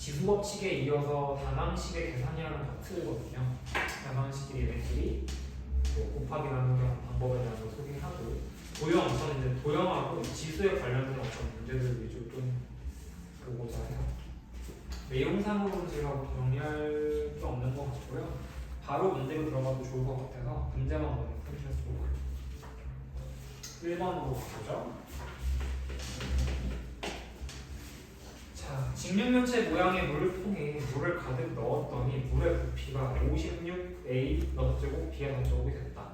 지수법칙에 이어서 다항식의 계산이라는 파트거든요. 다항식끼리 얘네들이 뭐 곱하기 나누기 방법에 대한 걸 소개하고 도형, 저는 이제 도형하고 지수에 관련된 어떤 문제들 위주로 좀 보고자 해요. 내용상으로는 제가 정리할 게 없는 것 같고요. 바로 문제로 들어가도 좋을 것 같아서 문제만 먼저 펼쳐보고 1번으로 가보죠. 자, 직육면체 모양의 물통에 물을 가득 넣었더니 물의 부피가 56A 넣어제곱 B의 넣어제곱이 됐다.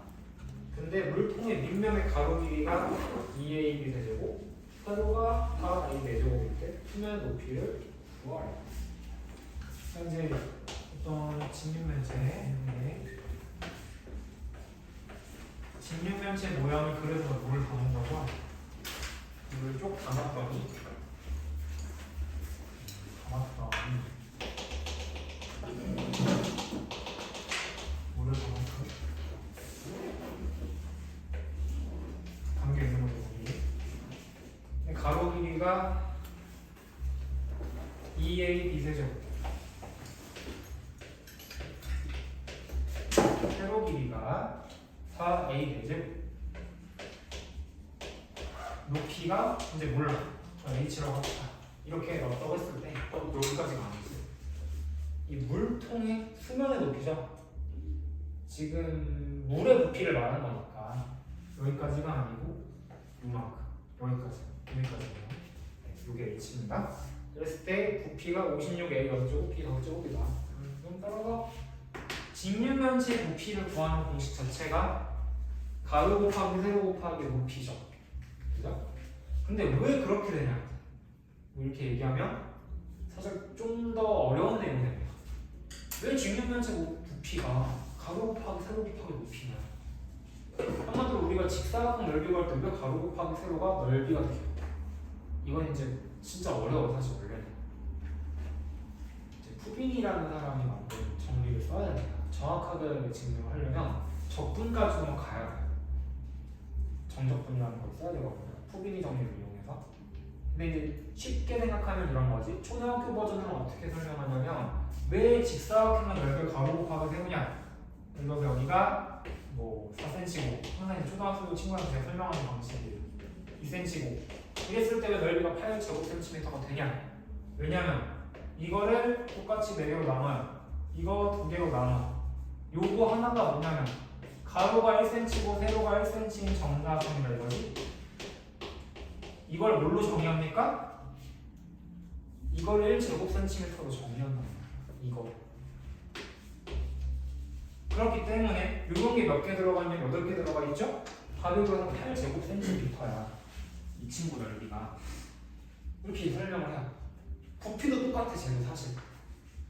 근데 물통의 밑면의 가로 길이가 2AB 세제곱, 세로가 4A 네제곱일 때 표면 높이를 구하래. 현재 어떤 직육면체 모양을 그려서 물을 담은 거죠. 물을 쭉 담았더니 물을 담았더니 담겨 있는 거죠. 물이 가로 길이가 2A B세제곱, 세로 길이가 4A B제곱, 높이가 이제 몰라. H라고 합시다. 이렇게 넣었다고 했을 때 여기까지가 아니지. 이 물통의 수면의 높이죠. 지금 물의 부피를 말하는 거니까 여기까지가 아니고 요만큼, 여기까지네요. 이게 H입니다. 그랬을 때 부피가 56A 넣어주고 B 넣어주고이다. 그럼 따라서 직육면체 부피를 구하는 공식 자체가 가로 곱하기 세로 곱하기 높이죠. 그죠? 근데 왜 그렇게 되냐? 이렇게 얘기하면 사실 좀 더 어려운 내용이 됩니다. 왜 직육면체 부피가 가로 곱하기 세로 곱하기 높이냐? 한마디로 우리가 직사각형 넓이 구할 때 왜 가로 곱하기 세로가 넓이가 돼요? 이건 이제 진짜 어려워. 사실 원래는 이제 푸빈이라는 사람이 만든 정리를 써야 됩니다. 정확하게 증명하려면 적분까지만 가야 돼요. 정적분이라는 걸 써야 되거든요. 푸빈이 정리를 이용해서. 근데 이제 쉽게 생각하면 이런 거지. 초등학교 버전은 어떻게 설명하냐면 왜 직사각형의 넓이를 가로 곱하기 세우냐? 그래서 여기가 뭐 4cm고 항상 이제 초등학교 친구한테 제가 설명하는 방식이 2cm고 이랬을 때 왜 넓이가 8제곱cm가 되냐? 왜냐면 이거를 똑같이 4개로 나눠요. 이거 2개로 나눠. 요거 하나가 뭐냐면 가로가 1cm고 세로가 1cm인 정사각형이라 이거지. 이걸 뭘로 정의합니까? 이걸 1제곱cm로 정의한다. 이거. 그렇기 때문에 이런 게 몇 개 들어가 있냐면 8개 들어가 있죠? 가로가 8제곱cm야. 이 친구 넓이가. 이렇게 설명을 해요. 부피도 똑같아, 쟤는 사실.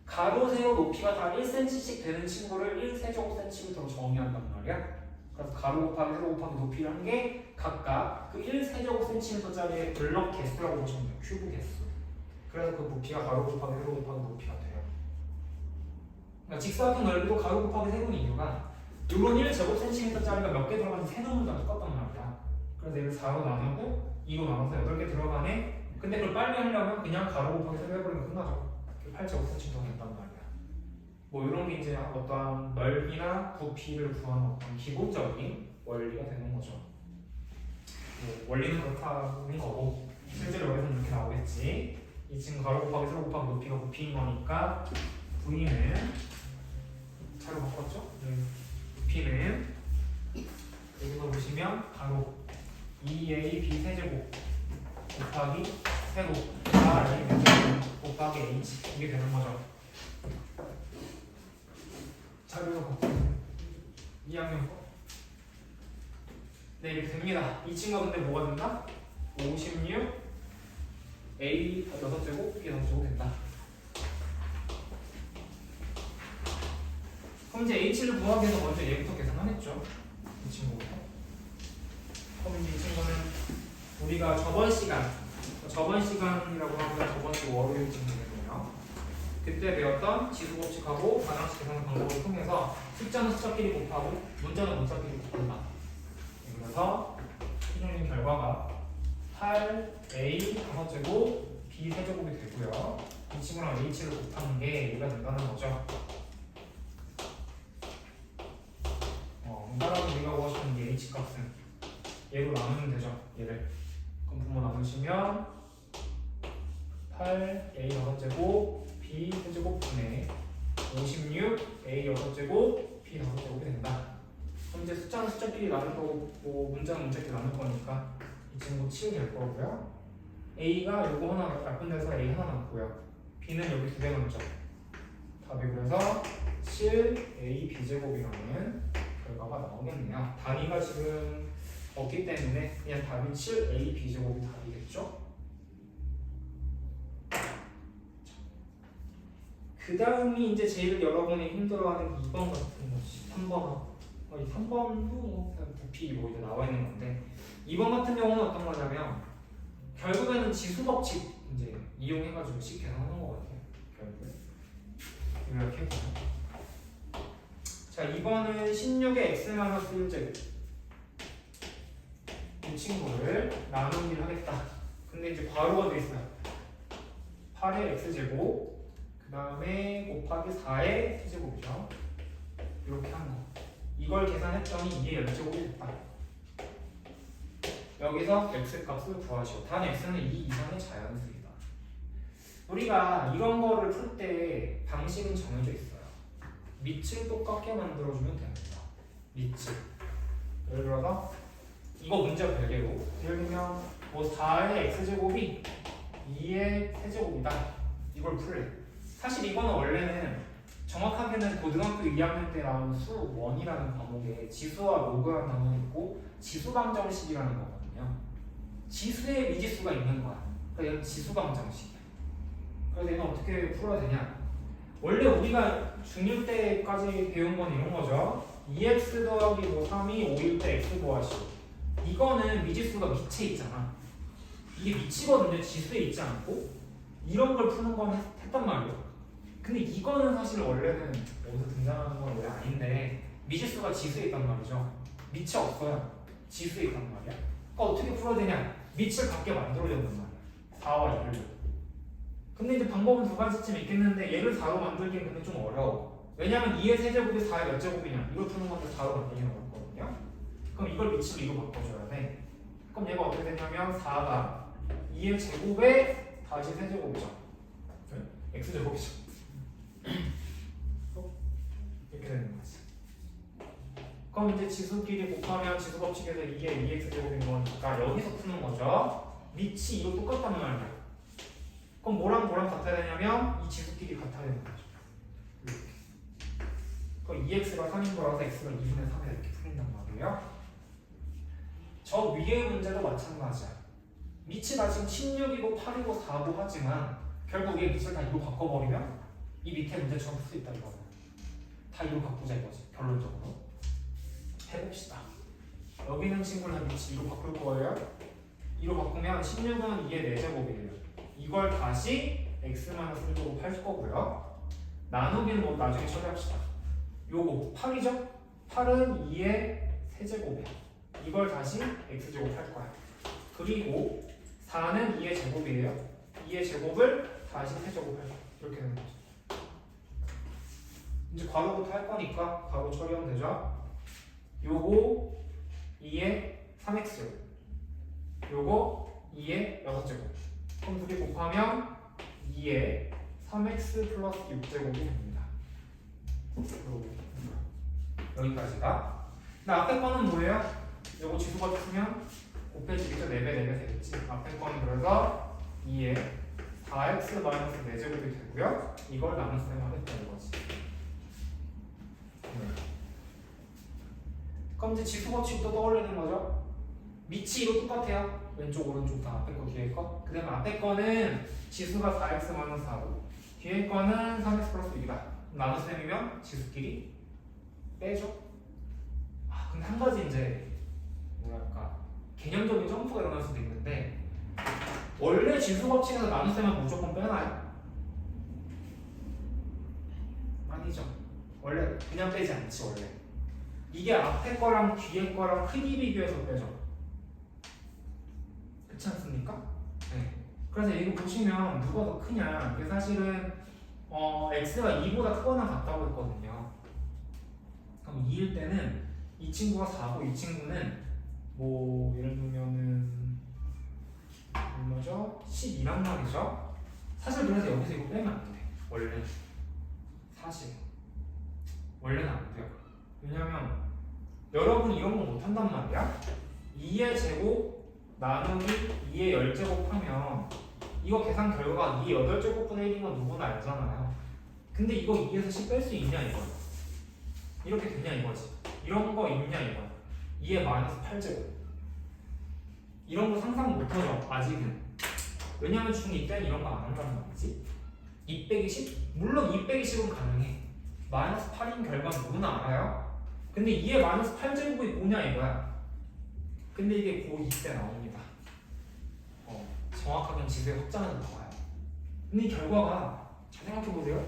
가로, 세로 높이가 다 1cm씩 되는 친구를 1세제곱cm로 정의한단 말이야. 그래서 가로 곱하기 세로 곱하기 높이를 한 게 각각 그 1세제곱cm짜리의 블럭 개수라고 보시면 돼요. 큐브 개수. 그래서 그 부피가 가로 곱하기 세로 곱하기 높이가 돼요. 그러니까 직사각형 넓이도 가로 곱하기 세로는 이유가 이런 1제곱cm짜리가 몇 개 들어가는지 세놓는 다 똑같단 말이야. 그래서 얘를 4로 나누고 2로 나눠서 8개 들어가네. 근데 그걸 빨리 하려면 그냥 가로 곱하기 세로 해버리면 끝나죠. 8제곱cm가 된단 말이야. 뭐 이런 게 이제 어떠한 넓이나 부피를 구하는 어떤 기본적인 원리가 되는 거죠. 뭐 원리는 그렇다는 거고 실제로 여기서는 이렇게 나오겠지. 이 친구 가로 곱하기 세로 곱하기 높이가 부피인 거니까 V는 차로 바꿨죠? 부피는 여기서 보시면 가로 2AB 세제곱 곱하기 세로 4A 세제곱 곱하기 H 이게 되는 거죠. 자료로 바꾸면 2학년 거. 네, 이렇게 됩니다. 이 친구가 근데 뭐가 된다? 56 A 6제곱 B 6제곱 된다. 그럼 이제 H를 구하기 위해서 먼저 얘부터 계산하겠죠. 이 친구부터. 그럼 이제 이 친구는 우리가 저번 시간이라고 하면 저번 주 월요일 친구거든요. 그때 배웠던 지수법칙하고 반항식 계산 방법을 통해서 숫자는 숫자끼리 곱하고 문자는 문자끼리 곱한다. 그래서 최종적인 결과가 8A 5제곱 B 세제곱이 되고요. 이 친구랑 h를 곱하는 게 얘가 된다는 거죠. 따라서 우리가 구하시는 게 h 값은 얘로 나누면 되죠. 얘를. 그럼 부모 나누시면 8 a 6제곱 b 세제곱 분의 56 a 6제곱 b 5제곱이 된다. 그럼 이제 숫자는 숫자끼리 나눌 거고 뭐 문자는 문자끼리 나눌 거니까 이 친구 7이 될 거고요. a가 요거 하나 나쁜 데서 a 하나 남고요. b는 여기 2개 남죠. 답이 그래서 7a b제곱이라는 결과가 나오겠네요. 단위가 지금 없기 때문에 그냥 답이 7a b제곱이 답이겠죠. 그 다음이 이제 제일 여러분이 힘들어하는 2번 같은 거지. 3번. 이 3번도 그냥 부피 뭐 이제 나와 있는 건데 2번 같은 경우는 어떤 거냐면 결국에는 지수 법칙 이제 이용해가지고 식 계산하는 거거든요. 결국에 이렇게 해보면 자 2번은 16의 x-1제곱 이 친구를 나누기를 하겠다. 근데 이제 괄호가 돼 있어요. 8의 x제곱 그 다음에 곱하기 4의 세제곱이죠. 이렇게 한 거. 이걸 계산했더니 2의 10제곱이 됐다. 여기서 x 값을 구하시오. 단 x는 2 이상의 자연수이다. 우리가 이런 거를 풀 때 방식은 정해져 있어요. 밑을 똑같게 만들어주면 됩니다. 밑을. 예를 들어서 이거 문제 별개로 예를 들면 뭐 4의 x제곱이 2의 세제곱이다. 이걸 풀래. 사실 이거는 원래는 정확하게는 고등학교 2학년 때 나온 수 1이라는 과목에 지수와 로그라는 단어가 있고 지수방정식이라는 거거든요. 지수에 미지수가 있는 거야. 그러니까 얘는 지수방정식이야. 그래서 얘는 어떻게 풀어야 되냐? 원래 우리가 중1 때까지 배운 건 이런 거죠. 2x 더하기 뭐 3이 5일 때 x 구하시오. 이거는 미지수가 밑에 있잖아. 이게 밑이거든요. 지수에 있지 않고. 이런 걸 푸는 건 했단 말이에요. 근데 이거는 사실 원래는 여기서 등장하는 건 원래 아닌데 미지수가 지수에 있단 말이죠. 밑이 없어요. 지수에 있단 말이야. 그러니까 어떻게 풀어야 되냐? 밑을 갖게 만들어야 된단 말이야. 4와 2를. 근데 이제 방법은 두 가지쯤 있겠는데 얘를 4로 만들기는 근데 좀 어려워. 왜냐면 2의 세제곱이 4의 몇 제곱이냐? 이걸 푸는 건데 4로 만들기는 어렵거든요. 그럼 이걸 밑으로 2로 바꿔줘야 돼. 그럼 얘가 어떻게 되냐면 4가 2의 제곱에 다시 세제곱이죠. x제곱이죠. 이렇게 되는 거지. 그럼 이제 지수끼리 곱하면 지수 법칙에서 이게 2x제곱인 거니까 여기서 푸는 거죠. 밑이 이거 똑같단 말이야. 그럼 뭐랑 뭐랑 같아야 되냐면 이 지수끼리 같아야 되는 거죠. 이렇게. 그럼 2x가 3인 거라서 x가 2분의 3에 이렇게 풀린단 말이에요. 저 위의 문제도 마찬가지야. 밑이 다 지금 16이고 8이고 4고 하지만 결국 얘 밑을 다 2로 바꿔버리면 이 밑에 문제처럼 풀 수 있다 이거는. 다 2로 바꾸자 이거지. 결론적으로. 해봅시다. 여기 있는 친구를 다 밑이 2로 바꿀 거예요. 2로 바꾸면 16은 2의 4제곱이에요. 이걸 다시 x-1제곱 할 거고요. 나누기는 뭐 나중에 처리합시다. 요거 8이죠? 8은 2의 세제곱이야. 이걸 다시 x제곱 할 거야. 그리고 4는 2의 제곱이에요. 2의 제곱을 다시 세제곱 할 거야. 이렇게 되는 거죠. 이제 괄호부터 할 거니까 괄호 처리하면 되죠. 요거 2의 3x제곱, 요거 2의 6제곱. 그럼 두 개 곱하면 2의 3x 플러스 6제곱이 됩니다. 여기까지가. 근데 앞에 거는 뭐예요? 요거 지수가 풀면 곱해지겠죠? 4배 되겠지. 앞에 거는 그래서 2의 4x 마이너스 4제곱이 되고요. 이걸 나눗셈 하겠다 이거지. 그럼 이제 지수 법칙도 떠올리는 거죠. 밑이 이거 똑같아요. 왼쪽 오른쪽 다 앞에 거 뒤에 거. 그 다음에 앞에 거는 지수가 4x 마이너스 4고 뒤에 거는 3x 플러스 6이다. 나눗셈이면 지수끼리 빼죠. 아 근데 한 가지 이제 뭐랄까 개념적인 점프가 일어날 수도 있는데 원래 지수 법칙에서 나눗셈은 무조건 빼나요? 아니죠. 원래 그냥 빼지 않지 원래. 이게 앞에 거랑 뒤에 거랑 크기 비교해서 빼죠. 그렇지 않습니까? 네. 그래서 이거 보시면 누가 더 크냐, 이게 사실은 x가 2보다 크거나 같다고 했거든요. 그럼 2일 때는 이 친구가 4고 이 친구는 뭐 예를 들면은 얼마죠? 12란 말이죠. 사실 그래서 여기서 이거 빼면 안 돼. 원래는 사실 원래는 안 돼요. 왜냐면 여러분 이런 거 못한단 말이야. 2의 제곱 나누기 2의 10제곱 하면 이거 계산 결과가 2의 8제곱분의 1인 건 누구나 알잖아요. 근데 이거 2에서 10 뺄 수 있냐 이거야. 이렇게 되냐 이거지. 이런 거 있냐 이거야. 2의 마이너스 8제곱. 이런 거 상상 못하죠 아직은. 왜냐면 중2 때는 이런 거 안 한다는 말이지. 2 빼기 10? 물론 2 빼기 10은 가능해. 마이너스 8인 결과는 누구나 알아요. 근데 2의 마이너스 8제곱이 뭐냐 이거야. 근데 이게 고2 때 나옵니다. 정확하게는 지수의 확장에서 나와요. 근데 이 결과가 잘 생각해보세요.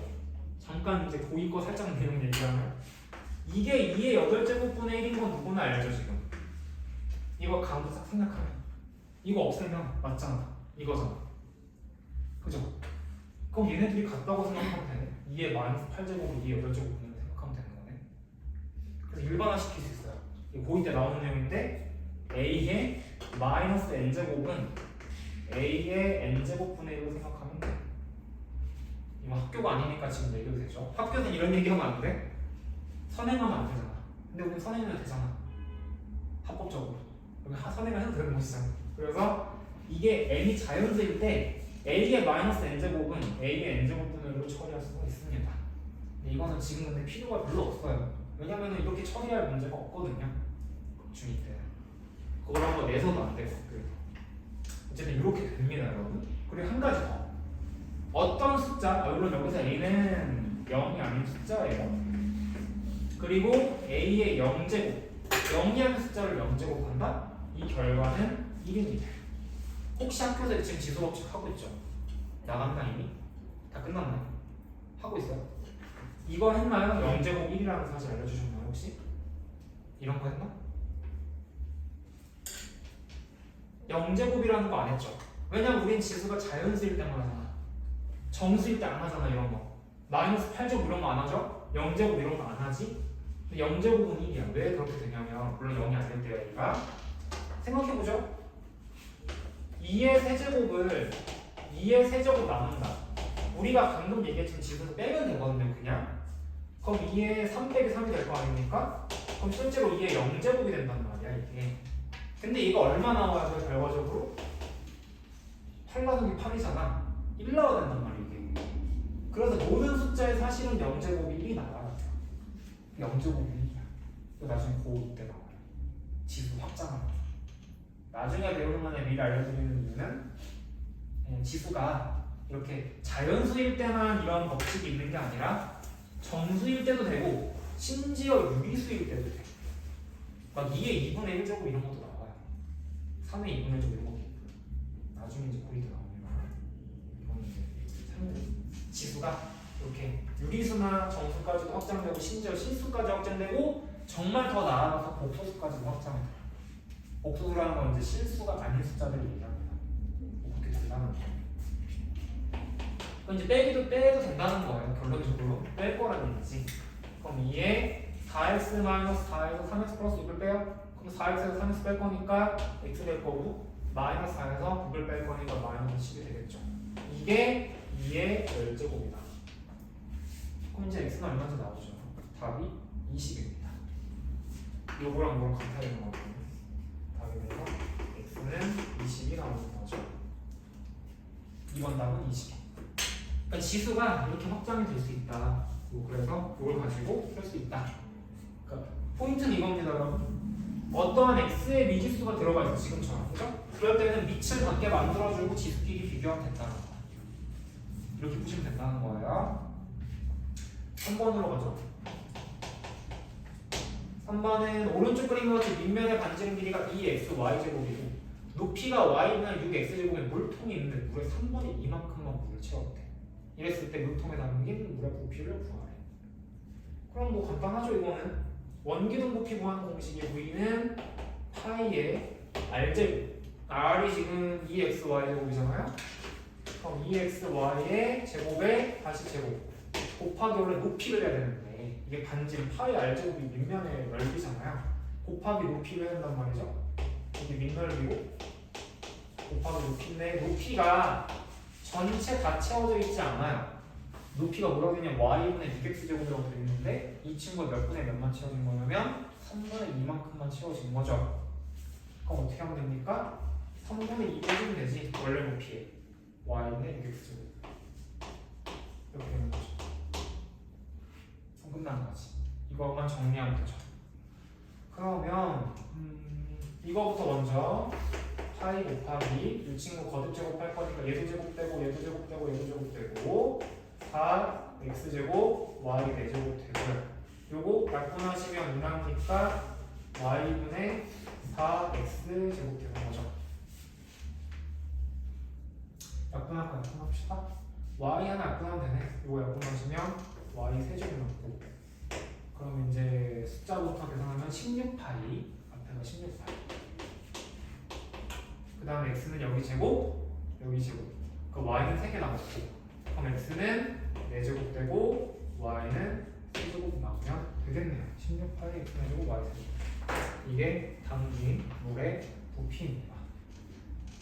잠깐 이제 고2 거 살짝 내용 얘기하면 이게 2의 8제곱분의 1인 건 누구나 알죠 지금. 이거 가운데 싹 생각하면 이거 없애면 맞잖아. 이거잖아. 그죠? 그럼 얘네들이 같다고 생각하면 되네. 2의 마이너스 8제곱을 2의 8제곱분으로 생각하면 되는 거네. 그래서 일반화시킬 수 있어요. 고2 때 나오는 내용인데 a의 마이너스 n제곱은 a의 n제곱분의 1로 생각하면 돼. 이거 학교가 아니니까 지금 얘기해도 되죠. 학교는 이런 얘기하면 안 돼. 선행하면 안 되잖아. 근데 우리 선행해도 되잖아. 합법적으로. 여기 선행을 해도 되는 것이잖아. 그래서 이게 n이 자연수일 때 a의 마이너스 n제곱은 a의 n제곱분의 1로 처리할 수가 있습니다. 근데 이거는 지금 근데 필요가 별로 없어요. 왜냐면 이렇게 처리할 문제가 없거든요. 중2 때는. 그걸 한번 내서도 안 돼요. 어쨌든 이렇게 됩니다, 여러분. 그리고 한 가지 더. 어떤 숫자, 물론 여기서 a는 0이 아닌 숫자예요. 그리고 a의 0제곱, 0이 하는 숫자를 0제곱한다? 이 결과는 1입니다. 혹시 학교에서 지금 지수 법칙 하고 있죠? 나갔나 이미? 다 끝났나요? 하고 있어요? 이거 했나요? 0제곱 1이라는 사실 알려주셨나요 혹시? 이런 거 했나? 0제곱이라는 거 안 했죠? 왜냐면 우린 지수가 자연수일 때만 하잖아. 정수일 때 안 하잖아 이런 거. 마이너스 8제곱 이런 거 안 하죠? 0제곱 이런 거 안 하지? 근데 0제곱은 1이야. 왜 그렇게 되냐면 물론 0이 아닐 때야 얘가. 생각해보죠. 2의 세제곱을 2의 세제곱 나눈다. 우리가 방금 얘기했지만 지수에서 빼면 되거든요 그냥. 그럼 2의 3 빼기 3이 될 거 아닙니까? 그럼 실제로 2의 0제곱이 된단 말이야 이게. 근데 이거 얼마 나와야 돼 결과적으로? 8 나누기 8이잖아. 1 나와야 된단 말이야 이게. 그래서 모든 숫자의 사실은 0제곱이 1이 나와요. 0제곱이 1이야. 이거 나중에 고2 때 나와요. 지수 확장하는 거. 나중에 배우는 거에 미리 알려드리는 이유는 그냥 지수가 이렇게 자연수일 때만 이런 법칙이 있는 게 아니라 정수일 때도 되고 심지어 유리수일 때도 돼. 막 2의 2분의 1제곱 이런 것도 나와요. 3의 2분의 1제곱 이런 것도 있고. 나중에 이제 고2 때 나옵니다. 이거는 이제 지수가 이렇게 유리수나 정수까지도 확장되고 심지어 실수까지 확장되고 정말 더 나아가서 복소수까지도 확장돼요. 복소수라는 건 이제 실수가 아닌 숫자들을 얘기합니다. 그렇게 된다는 거예요. 그럼 이제 빼도 된다는 거예요. 결론적으로 뺄 거라는 얘기지. 그럼 2에 4x-4에서 3x 플러스 6을 빼요. 그럼 4x에서 3x 뺄 거니까 x 될 거고 마이너스 4에서 9을 뺄 거니까 마이너스 10이 되겠죠. 이게 2의 10제곱이다. 그럼 이제 x는 얼마인지 나오죠. 답이 20입니다. 요거랑 뭐랑 같아 있는 거거든요. 답이 돼서 x는 20이 나오는 거죠. 이번 답은 20. 그러니까 지수가 이렇게 확장이 될 수 있다. 그래서 이걸 가지고 쓸 수 있다. 그러니까 포인트는 이겁니다, 여러분. 어떠한 x의 미지수가 들어가 있어 지금처럼, 그죠? 그럴 때는 밑을 같게 만들어주고 지수끼리 비교하면 된다는 거야. 이렇게 보시면 된다는 거예요. 3번으로 가죠. 3번은 오른쪽 그림과 같이 밑면의 반지름 길이가 2xy제곱이고 높이가 y는 6x제곱에 물통이 있는데 물에 3번이 이만큼만 물을 채웠대. 이랬을 때 물통에 담긴 물의 부피를 구하래. 그럼 뭐 간단하죠 이거는. 원기둥 부피 구하는 공식의 v는 파이의 r제곱. r이 지금 2xy제곱이잖아요. 그럼 2xy의 제곱에 다시 제곱 곱하기 원래 높이를 해야 되는데 이게 반지름 파이 r제곱이 밑면의 넓이잖아요. 곱하기 높이를 해야 된단 말이죠. 이게 밑넓이고 곱하기 높이인데 높이가 전체 다 채워져 있지 않아요. 높이가 뭐라고 되냐면 y분의 6x제곱이라고 되어 있는데 이 친구가 몇 분의 몇만 채워진 거냐면 3분의 2만큼만 채워진 거죠. 그럼 어떻게 하면 됩니까? 3분의 2 빼주면 되지. 원래 높이에 y분의 6x제곱 이렇게 되는 거죠. 그럼 끝나는 거지. 이거만 정리하면 되죠. 그러면 이거부터 먼저 파이 곱하기 이 친구 거듭 제곱할 거니까 얘도 제곱되고 얘도 제곱되고 얘도 제곱되고 4x제곱 y 4제곱 되고요. 요거 약분하시면 이나오니까 y분의 4x 제곱 되는 거죠. 약분할 거 약분합시다. y 하나 약분하면 되네. 요거 약분하시면 y 세제곱 남고 그럼 이제 숫자부터 계산하면 16파이 앞에가 16파이 그 다음에 x는 여기 제곱 여기 제곱 그 y는 3개 남았고 그럼 x는 4제곱 되고 y는 3제곱 나오면 되겠네요. 16파이 x는 제곱 y 세제곱 이게 담긴 물의 부피입니다.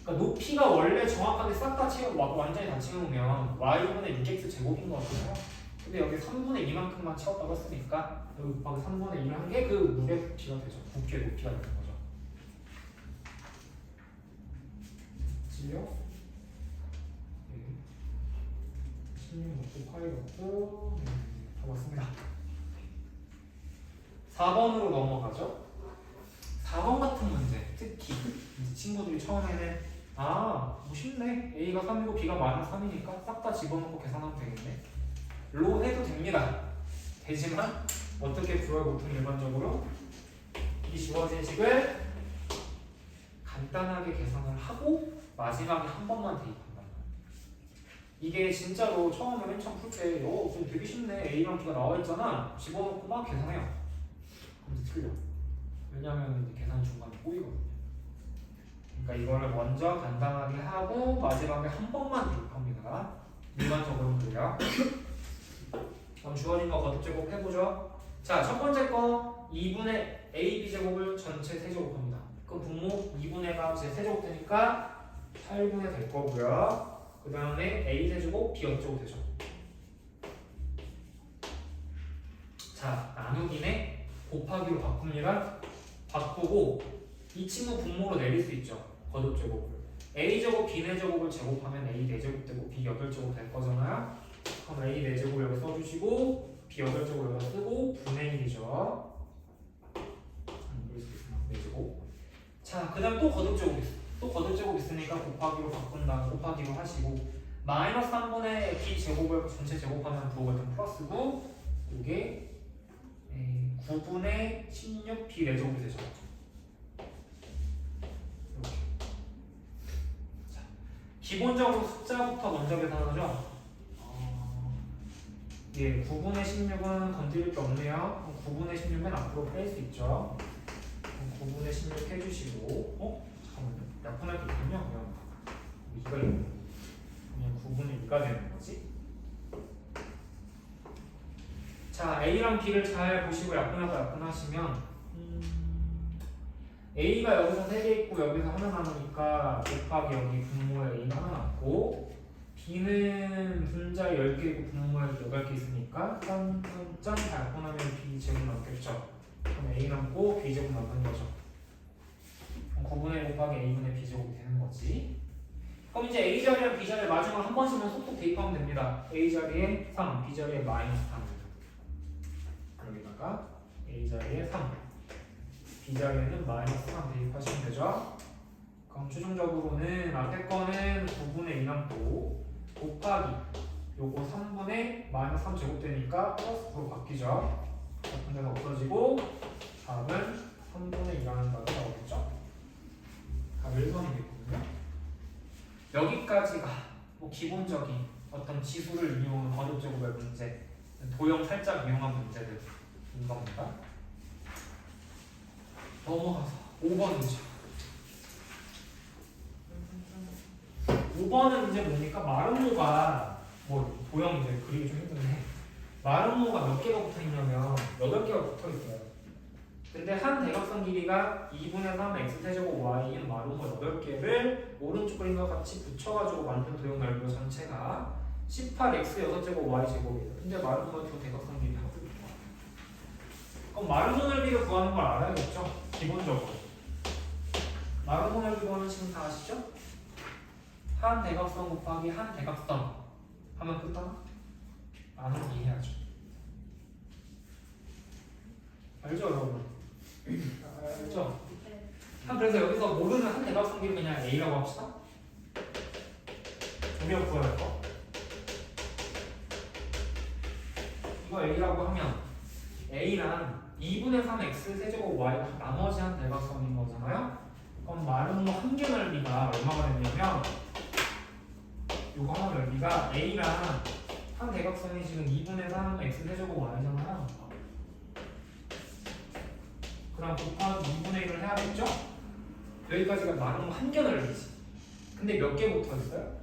그러니까 높이가 원래 정확하게 싹 다 채우고 완전히 다 채우면 y분의 6x 제곱인 거잖아요. 근데 여기 3분의 2만큼만 채웠다고 했으니까 여기 곱하기 3분의 2를 한 게 그 물의 부피가 되죠. 부피의 높이가 되는 거죠. 진료? 16 넣고 파이 넣고 다 맞습니다. 4번으로 넘어가죠. 4번 같은 문제 특히 친구들이 처음에는 뭐 쉽네. A가 3이고 B가 -3이니까 싹 다 집어넣고 계산하면 되겠네. 로 해도 됩니다. 되지만 어떻게 풀어요? 보통 일반적으로 이 주어진 식을 간단하게 계산을 하고 마지막에 한 번만 대입한다. 이게 진짜로 처음에 맨 처음 풀 때 좀 되게 쉽네. A랑 B가 나와 있잖아. 집어넣고 막 계산해요. 그럼 이제 틀려. 왜냐하면 이제 계산 중간에 꼬이거든요. 그러니까 이거를 먼저 간단하게 하고 마지막에 한 번만 대입합니다. 일반적으로 그래요. 그럼 주어진 거 거듭제곱 해보죠. 자, 첫 번째 거 2분의 ab제곱을 전체 세제곱합니다. 그럼 분모 2분의 가 제 세제곱 되니까 8분의 될 거고요. 그 다음에 a세제곱 b제곱 되죠. 자, 나누기네 곱하기로 바꿉니다. 바꾸고 이 친구 분모로 내릴 수 있죠. 거듭제곱을 a제곱 b제곱을 제곱하면 a 4제곱 되고 b 8제곱 될 거잖아요. 그럼 a 4제곱 여기 써주시고 b 8제곱 여기다 쓰고 분의 1이죠. 이럴 수 있으면 4제곱. 자, 그 다음 또 거듭제곱 있어. 또 거듭제곱 있으니까 곱하기로 바꾼다. 곱하기로 하시고 마이너스 3분의 b제곱을 전체 제곱하면 부호가 플러스고 이게 9분의 16 b 4제곱이 되죠. 이렇게. 자, 기본적으로 숫자부터 먼저 계산하죠. 예, 9분의 16은 건드릴 게 없네요. 9분의 16은 앞으로 뺄 수 있죠. 9분의 16 해주시고, 잠깐만요. 약분할 게 있군요. 그냥 2가 있네. 그냥 9분의 2가 되는 거지. 자, A랑 B를 잘 보시고 약분하고 약분하시면, A가 여기서 3개 있고 여기서 하나 남으니까 곱하기 여기 분모에 A가 하나 남고, B는 분자 10개, 분모에 8개 있으니까 짠 다 약분하면 B 제곱 남겠죠. 그럼 A 남고 B 제곱 남는 거죠. 그럼 9분의 곱하기 A분의 B 제곱이 되는 거지. 그럼 이제 A 자리랑 B 자리에 마지막 한 번씩만 속속 대입하면 됩니다. A 자리에 3, B 자리에 -3. 여기다가 A 자리에 3, B 자리에는 -3 대입하시면 되죠. 그럼 최종적으로는 앞에 거는 9분의 2 남고 곱하기 요거 3분의 -3 제곱되니까 플러스 9로 바뀌죠. 분자가 없어지고 답은 3분의 2라는 답이 나오겠죠. 답 1번이겠군요. 여기까지가 뭐 기본적인 어떤 지수를 이용한 거듭제곱의 문제, 도형 살짝 이용한 문제들인 겁니다. 넘어가서 5번 문제. 5번은 이제 뭡니까? 마름모가 뭐 도형 이제 그리기 좀 힘든데 마름모가 몇 개가 붙어 있냐면 8개가 붙어 있어요. 근데 한 대각선 길이가 2분의 3 x세제곱 y인 마름모 8개를 오른쪽 그림과 같이 붙여가지고 만든 도형 넓이로 전체가 18x 6제곱 y제곱이에요. 근데 마름모가 두 대각선 길이 하고 있고 그럼 마름모 넓이를 구하는 걸 알아야겠죠? 기본적으로 마름모 넓이 구하는 식은 다 아시죠? 한 대각선 곱하기 한 대각선 하면 끝나? 나는 이해하죠. 알죠 여러분? 알죠? 그래서 여기서 모르는 한 대각선 길이 그냥 A라고 합시다. 우리가 구해야 할 거. 이거 A라고 하면 A란 2분의 3 x 세제곱 y가 나머지 한 대각선인 거잖아요. 그럼 마름모 한 개 넓이가 얼마가 되냐면 요거 하나 넓이가 A랑 한 대각선이 지금 2분의 3 x 세제곱 y잖아요. 그럼 곱하기 2분의 1을 해야겠죠? 여기까지가 마름모 한 개 넓이지. 근데 몇 개 붙어 있어요?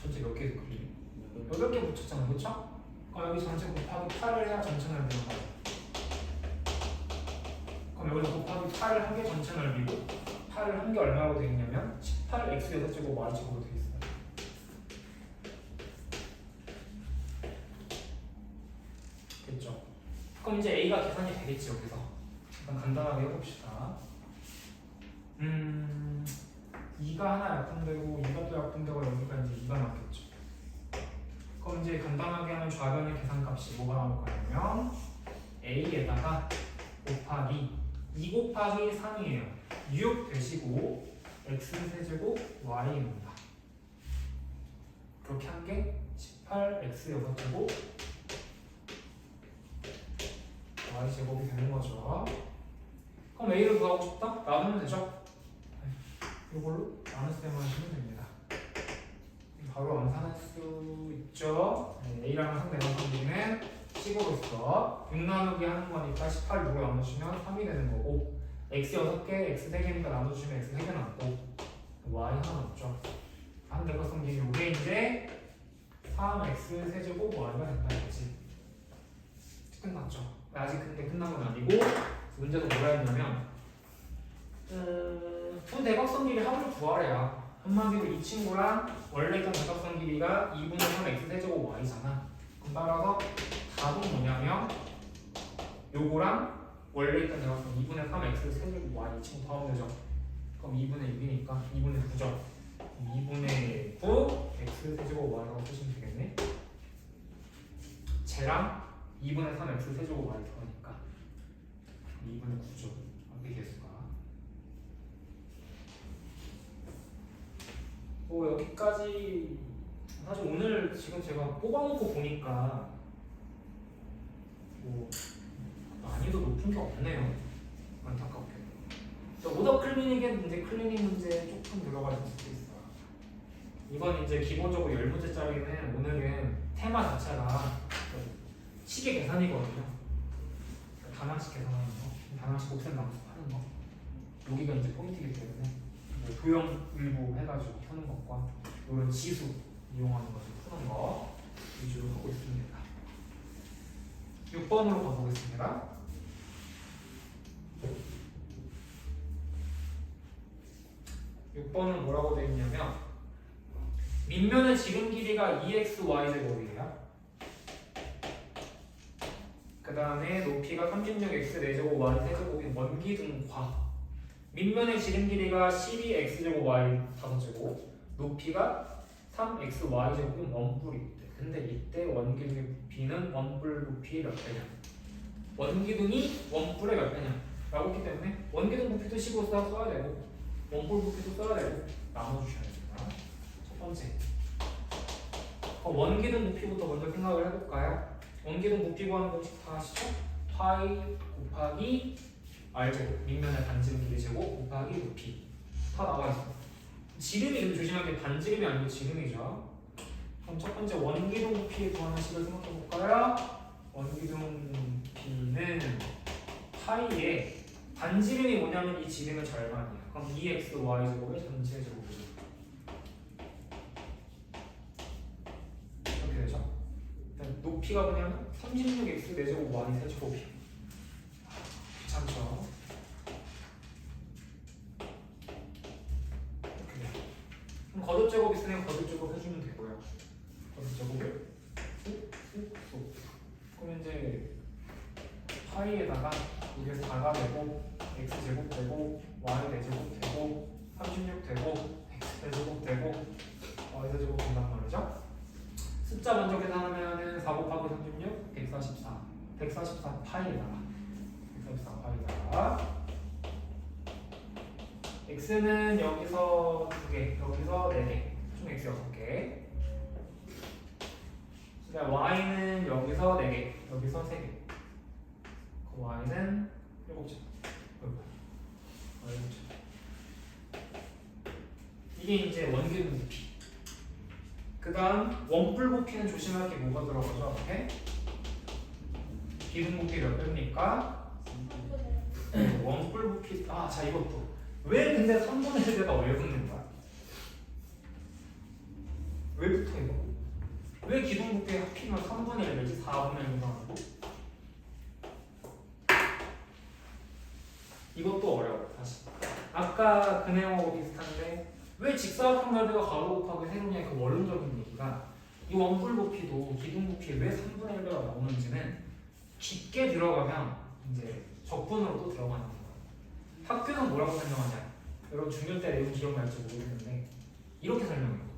전체 몇 개 그리죠? 8개 붙였잖아, 그렇죠? 그럼 여기 전체 곱하기 8을 해야 전체 넓이란 말이야. 그럼 여기서 곱하기 8을 한 개 전체 넓이고 8을 한 개 얼마로 되어 있냐면 18x 6제곱 y제곱으로 되어 있어요. 됐죠? 그럼 이제 A가 계산이 되겠지 여기서. 일단 간단하게 해봅시다. 2가 하나 약분되고 2가 또 약분되고 여기가 이제 2가 남겠죠. 그럼 이제 간단하게 하면 좌변의 계산값이 뭐가 나올 거냐면 A에다가 곱하기 2 곱하기 3이에요. 6 대시고 x세제곱 y입니다. 그렇게 한 게 18x 6제곱 y제곱이 되는 거죠. 그럼 A를 구하고 싶다? 나누면 되죠? 이걸로 나눗셈을 하시면 됩니다. 바로 암산할 수 있죠. 네, A라는 상대방선 길이는 10으로서 6 나누기 하는 거니까 18 6을 나누시면 3이 되는 거고 x 6개, x 3개니까 나누시면 x 3개 남고 y 하나 남죠. 한 대각선 길이 요게 이제 3x 세제곱 y가 된다는 거지. 끝났죠. 아직 근데 끝난 건 아니고 문제도 뭐라 했냐면 두 대각선 길이 합을 구하래야. 한마디로 이 친구랑 원래 있던 대각선 길이가 2분의 3 x 세제곱 y잖아. 그럼 따라서 답은 뭐냐면 요거랑 원래 있던 대각선 2분의 3 x 세제곱 y 이 친구 더하면 되죠. 그럼 2분의 6이니까 2분의 9죠. 2분의 9 x 세제곱 y라고 쓰시면 되겠네. 쟤랑 2분의 3 x 세제곱 y 더하니까 2분의 9죠. 어떻게 개수가 뭐 여기까지. 사실 오늘 지금 제가 뽑아놓고 보니까 뭐 난이도 높은 게 없네요. 안타깝게. 오더 클리닉엔 이제 클리닉 문제 조금 들어가 있을 수도 있어요. 이건 이제 기본적으로 10문제짜리는 오늘은 테마 자체가 시계 계산이거든요. 단항식 계산하는 거, 단항식 곱셈 남수하는 거. 여기가 이제 포인트이기 때문에 뭐 도형 일부 해가지고 푸는 것과 이런 지수 이용하는 것을 푸는 거 위주로 하고 있습니다. 6번으로 가보겠습니다. 6번은 뭐라고 되어 있냐면 밑면의 지름 길이가 2xy제곱이에요. 그 다음에 높이가 36x 4제곱 y 세제곱인 원기둥과 밑면의 지름 길이가 12x제곱 y 5제곱 높이가 3xy 제곱인 원뿔이 있대. 근데 이때 원기둥의 부피는 원뿔 부피 몇 배냐? 원기둥이 원뿔의 몇 배냐? 라고 했기 때문에 원기둥 부피도 15 써야 되고 원뿔 부피도 써야 되고 나눠주셔야 됩니다. 첫 번째 원기둥 부피부터 먼저 생각을 해볼까요? 원기둥 부피 구하는 공식 다 아시죠? 파이 곱하기 r제곱 밑면의 반지름 길이 제곱 곱하기 높이 다 나와있어. 지름이 좀 조심할 게 반지름이 아니고 지름이죠. 그럼 첫 번째 원기둥 부피 구하는 식을 생각해볼까요? 원기둥 부피는 파이에 반지름이 뭐냐면 이 지름의 절반이야. 그럼 그럼 2xy제곱의 전체 제곱이죠. 이렇게 되죠. 높이가 뭐냐면 36x 4제곱 y 세제곱이에요. 귀찮죠? 이렇게 돼요. 그럼 거듭 제곱 있으면 거듭 제곱 해주면 되고요. 거듭 제곱을 쑥쑥쑥. 그럼 이제 파이에다가 이게 4가 되고 x 제곱 되고 y 4제곱 되고 36 되고 x 4제곱 되고 y 4제곱 된단 말이죠. 숫자 먼저 계산하면은 4 곱하기 36 144 144 파이에다가 144 파이에다가 x는 여기서 2개 여기서 4개 총 x 6개 그다음 y는 여기서 4개 여기서 3개 그 y는 7개 이게 이제 원기둥 부피. 그 다음 원뿔 부피는 조심할 게 뭐가 들어가죠 앞에? 기둥 부피 몇 배입니까? 원뿔 부피. 자 이것도 왜 근데 3분의 1배가 왜 붙는 거야? 왜 붙어 이거? 왜 기둥 부피 합치면 3분의 1배지 4분의 1도 아니고? 이것도 어려워 사실. 아까 그 내용하고 비슷한데 왜 직사각형 넓이가 가로 곱하기 세로냐의 그 원론적인 얘기가 이 원뿔 부피도 기둥 부피에 왜 3분의 1배가 나오는지는 깊게 들어가면 이제 적분으로 또 들어가는 거예요. 학교는 뭐라고 설명하냐? 여러분 중교 때 내용 기억날지 모르겠는데 이렇게 설명해요.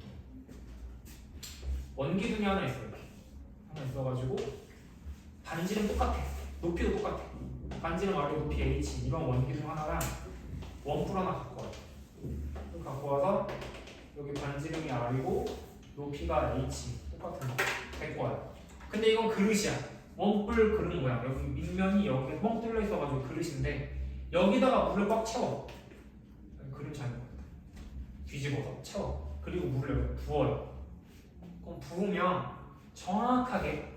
원기둥이 하나 있어요. 이렇게 하나 있어가지고 반지름 똑같아. 높이도 똑같아. 반지름 아래 높이 h 이런 원기둥 하나랑 원뿔 하나 갖고 와요. 갖고 와서 여기 반지름이 r이고 높이가 h 똑같은 거 갖고 와요. 근데 이건 그릇이야. 원뿔 그릇 모양. 여기 밑면이 여기에 뻥 뚫려 있어가지고 그릇인데 여기다가 물을 꽉 채워. 그릇 잘못 뒤집어서 채워. 그리고 물을 여기 부어요. 그럼 부으면 정확하게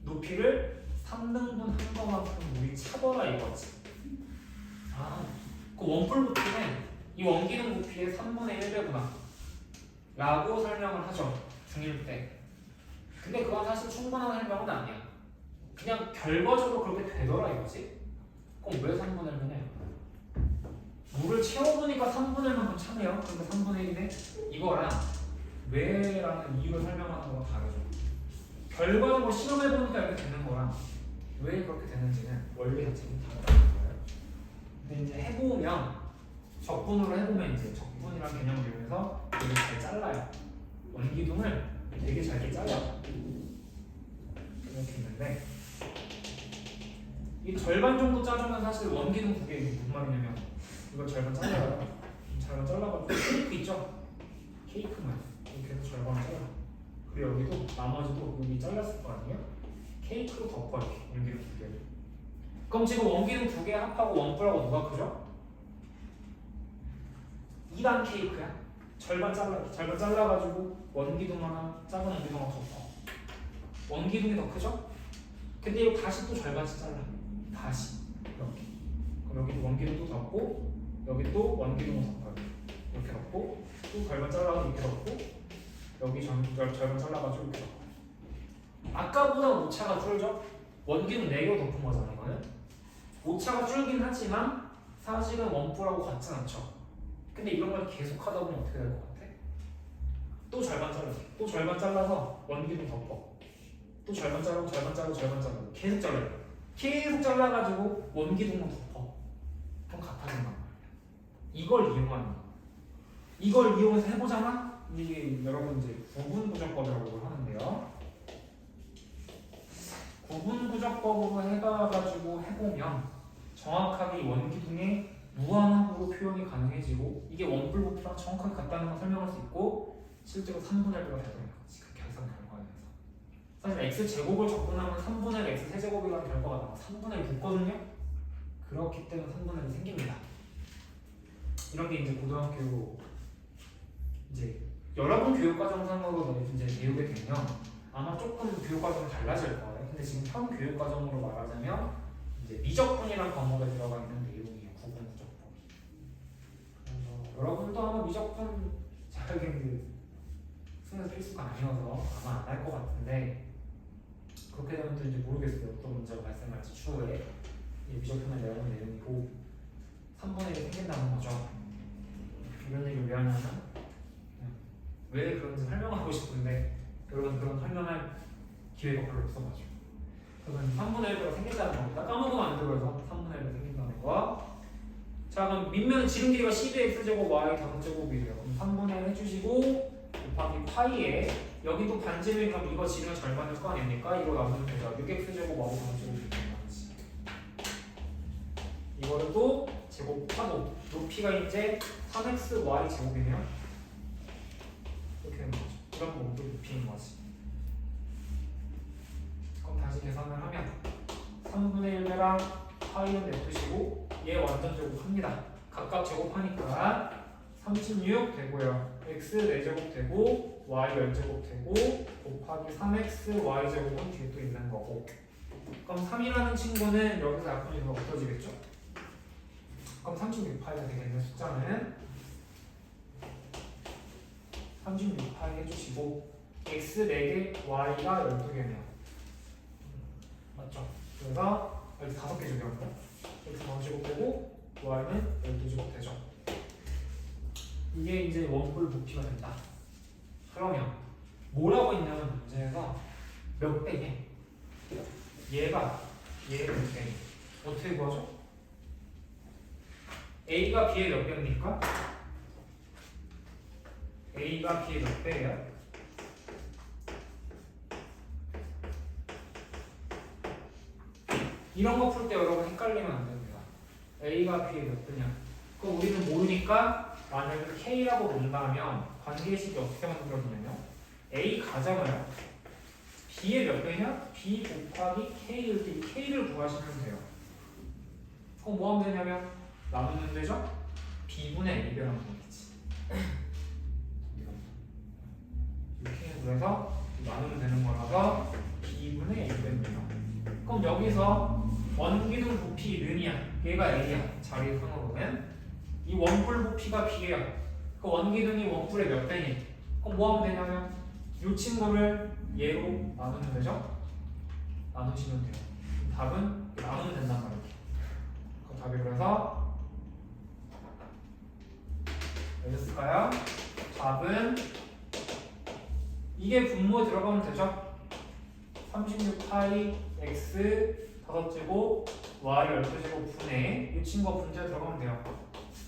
높이를 3등분 한 것만큼 물이 차더라 이거지. 그 원뿔 부피는 이 원기둥 부피의 3분의 1배구나 라고 설명을 하죠. 중1 때. 근데 그건 사실 충분한 설명은 아니야. 그냥 결과적으로 그렇게 되더라 이거지. 그럼 왜 3분의 1이냐? 물을 채워보니까 3분의 1만큼 차네요. 근데 3분의 1이네? 이거랑 왜라는 이유를 설명하는 거랑 다르죠. 결과적으로 실험해보니까 이렇게 되는 거랑 왜 그렇게 되는지는 원리 자체는 다르다는 거예요. 근데 이제 해보면 적분으로 해보면 이제 적분이란 개념을 이용해서 되게 잘 잘라요. 원기둥을 되게 잘게 잘라요. 이렇게 있는데 이 절반 정도 짜주면 사실 원기둥 두 개 무슨 말이냐면 이걸 절반 잘라요. 절반 잘라가지고 케이크 있죠? 케이크만 이렇게 해서 절반 잘라. 그리고 여기도 나머지도 여기 잘랐을 거 아니에요? 케이크로 덮어 이렇게 원기둥 두 개를. 그럼 지금 원기둥 두 개 합하고 원뿔하고 누가 크죠? 2단 케이크야. 절반 잘라가지고 원기둥 하나 작은 원기둥 하나 덮어. 원기둥이 더 크죠? 근데 이거 다시 또 절반씩 잘라. 다시 이렇게. 그럼 여기 원기둥도 덮고 여기 또 원기둥을 덮어요. 이렇게 덮고 또 절반 잘라서 이렇게 덮고 여기 절반 잘라가지고 이렇게 덮어. 아까보다 오차가 줄죠? 원기둥 4개 덮은 거잖아 이거는. 오차가 줄긴 하지만 사실은 원뿔하고 같진 않죠. 근데 이런 걸 계속 하다 보면 어떻게 될 것 같아? 또 절반 잘라. 또 절반 잘라서 원기둥 덮어. 또 절반 자르고 절반 자르고 절반 자르고 계속 잘라요. 계속 잘라가지고 원기둥만 덮어. 그럼 같아진단 말이야. 이걸 이용하는 거야. 이걸 이용해서 해보잖아? 이게 여러분 이제 구분구조법이라고 하는데요. 구분구조법으로 해가지고 해보면 정확하게 이 원기둥의 무한합으로 표현이 가능해지고 이게 원뿔 부피랑 정확하게 같다는 걸 설명할 수 있고 실제로 3분의 1배가 되더라고요. 그 계산 결과에서. 사실 x제곱을 적분하면 3분의 1 x 세제곱이라는 결과가 나와 3분의 1 붙거든요. 그렇기 때문에 3분의 1이 생깁니다. 이런 게 이제 고등학교 이제 여러분 교육과정상으로 이제 배우게 되면 아마 조금 교육과정이 달라질 거예요. 근데 지금 현 교육과정으로 말하자면 이제 미적분이라는 과목에 들어가 있는 내용이에요. 구분구조법이. 여러분도 아마 미적분 자격인데 수능 필수가 아니어서 아마 안 할 것 같은데 그렇게 되면 또 이제 모르겠어요. 어떤 문제가 발생할지 추후에 이 미적분을 내용은 내용이고 3분의 1이 생긴다는 거죠. 이런 얘기를 왜 하냐면 왜 그런지 설명하고 싶은데 여러분 그런 설명할 기회가 별로 없어가지고 그건 3분의 1가 생긴다는 겁니다. 까먹으면 안 되고요. 3분의 1이 생긴다는 거. 자 그럼 밑면 지름 길이가 12x제곱 y 5제곱이래요. 그럼 3분의 1 해주시고 곱하기 파이에 여기 또 반지름이 그럼 이거 지름의 절반일 거 아닙니까? 이거 나누면 되죠. 6x제곱 y 5제곱이 되는 거지. 이거를 또 제곱하고 높이가 이제 3xy 제곱이네요. 이렇게 되는 거죠. 이런 거 높이인 거지. 그럼 다시 계산을 하면 3분의 1배랑 파이는 냅두시고 얘 완전 제곱합니다. 각각 제곱하니까 36 되고요. x 4제곱 되고 y 10제곱 되고 곱하기 3x y 제곱은 뒤에 또 있는 거고. 그럼 3이라는 친구는 여기서 약분이 더 없어지겠죠? 그럼 36파이가 되겠네. 숫자는 36파이 해주시고 x 4개 y가 12개네요. 맞죠? 그래서 여기 5개 적용합니다. x 4제곱 되고 y는 12제곱 되죠. 이게 이제 원뿔 부피가 된다. 그러면 뭐라고 있냐면 문제에서 몇 배냐? 얘가 얘 몇 배냐? 어떻게 구하죠? A가 B의 몇 배입니까? A가 B의 몇 배예요? 이런 거 풀 때 여러분 헷갈리면 안 됩니다. A가 B의 몇 배냐? 그럼 우리는 모르니까 만약에 K라고 본다면 관계식이 어떻게 만들어지냐면 A 가잖아요. B의 몇 배냐? B 곱하기 K일 때 이 K를 구하시면 돼요. 그럼 뭐 하면 되냐면 나누면 되죠? B분의 A배라는 거겠지. 이렇게 그래서 나누면 되는 거라서 B분의 A배입니다. 그럼 여기서 원기둥 부피 는이야. 얘가 A야. 자리 상으로는 이 원뿔 부피가 B예요. 그 원기둥이 원뿔의 몇 배니? 그럼 뭐 하면 되냐면 이 친구를 얘로 나누면 되죠? 나누시면 돼요. 답은 나누면 된단 말이에요. 그 답이 그래서 알겠을까요? 답은 이게 분모에 들어가면 되죠? 36파이 x 5제곱 y 12제곱 분의 이 친구가 분자에 들어가면 돼요.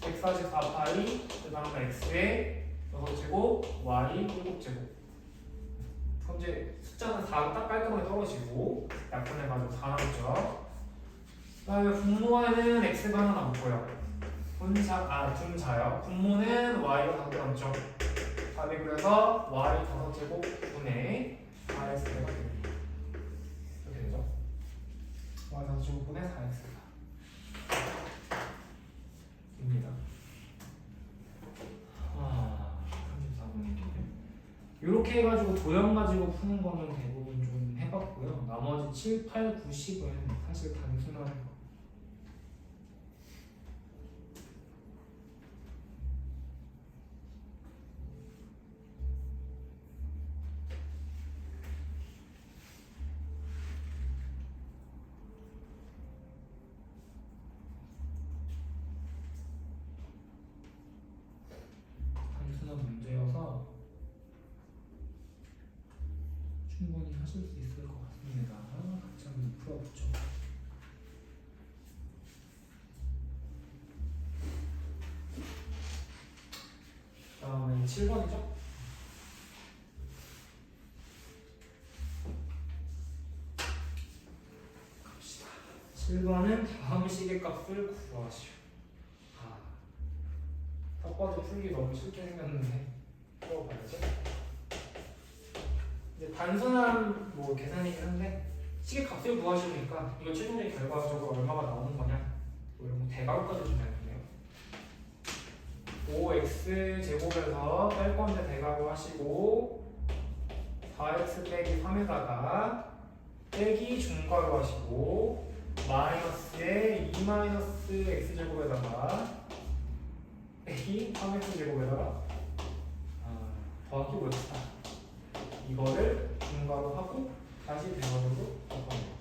144파이 그 다음에 x에 6제곱 y 7제곱. 그럼 이제 숫자는 4가 딱 깔끔하게 떨어지고 약분해가지고 4 나오죠. 그 다음에 분모에는 x가 하나 남고요. 분자요. 분모는 y가 4가 남죠. 답이 그래서 y 5제곱 분의 4x가 됩니다. 이렇게 되죠. y 5제곱 분의 4x가 입니다. 34분이네요. 이렇게 해가지고 도형 가지고 푸는 거는 대부분 좀 해봤고요. 나머지 7, 8, 9, 10은 사실 단순한 거. 단순한 문제여서 충분히 하실 수 있을 것 같습니다. 같이 한번 풀어보죠. 다음에 7번이죠? 갑시다. 7번은 다음 시계값을 구하시오. 첫 번째 풀기 너무 쉽게 생겼는데 풀어봐야죠. 이제 단순한 뭐 계산이긴 한데 시계값을 구하시니까 이거 최종적인 결과적으로 얼마가 나오는 거냐 뭐 이런 거 대괄호까지 준비했네요. 5x 제곱에서 뺄 건데 대괄호 하시고 4x 빼기 3에다가 빼기 중괄호 하시고 마이너스에 2 마이너스 x 제곱에다가 빼기 2p 3x 제곱에다가 더하기 5x 이거를 중괄호 하고 다시 대괄호로 바꿔내요.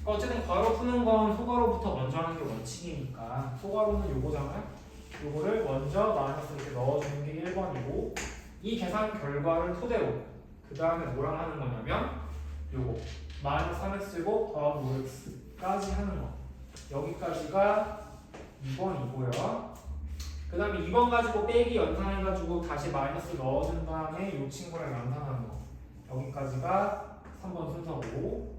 그러니까 어쨌든 괄호 푸는 건 소괄호부터 먼저 하는 게 원칙이니까 소괄호는 요거잖아요. 요거를 먼저 마이너스 이렇게 넣어주는 게 1번이고 이 계산 결과를 토대로 그 다음에 뭐랑 하는 거냐면 요거 마이너스 3x제곱 더하기 5x까지 하는 거 여기까지가 2번이고요. 그 다음에 2번 가지고 빼기 연산해가지고 다시 마이너스 넣어준 다음에 이 친구랑 연산하는 거 여기까지가 3번 순서고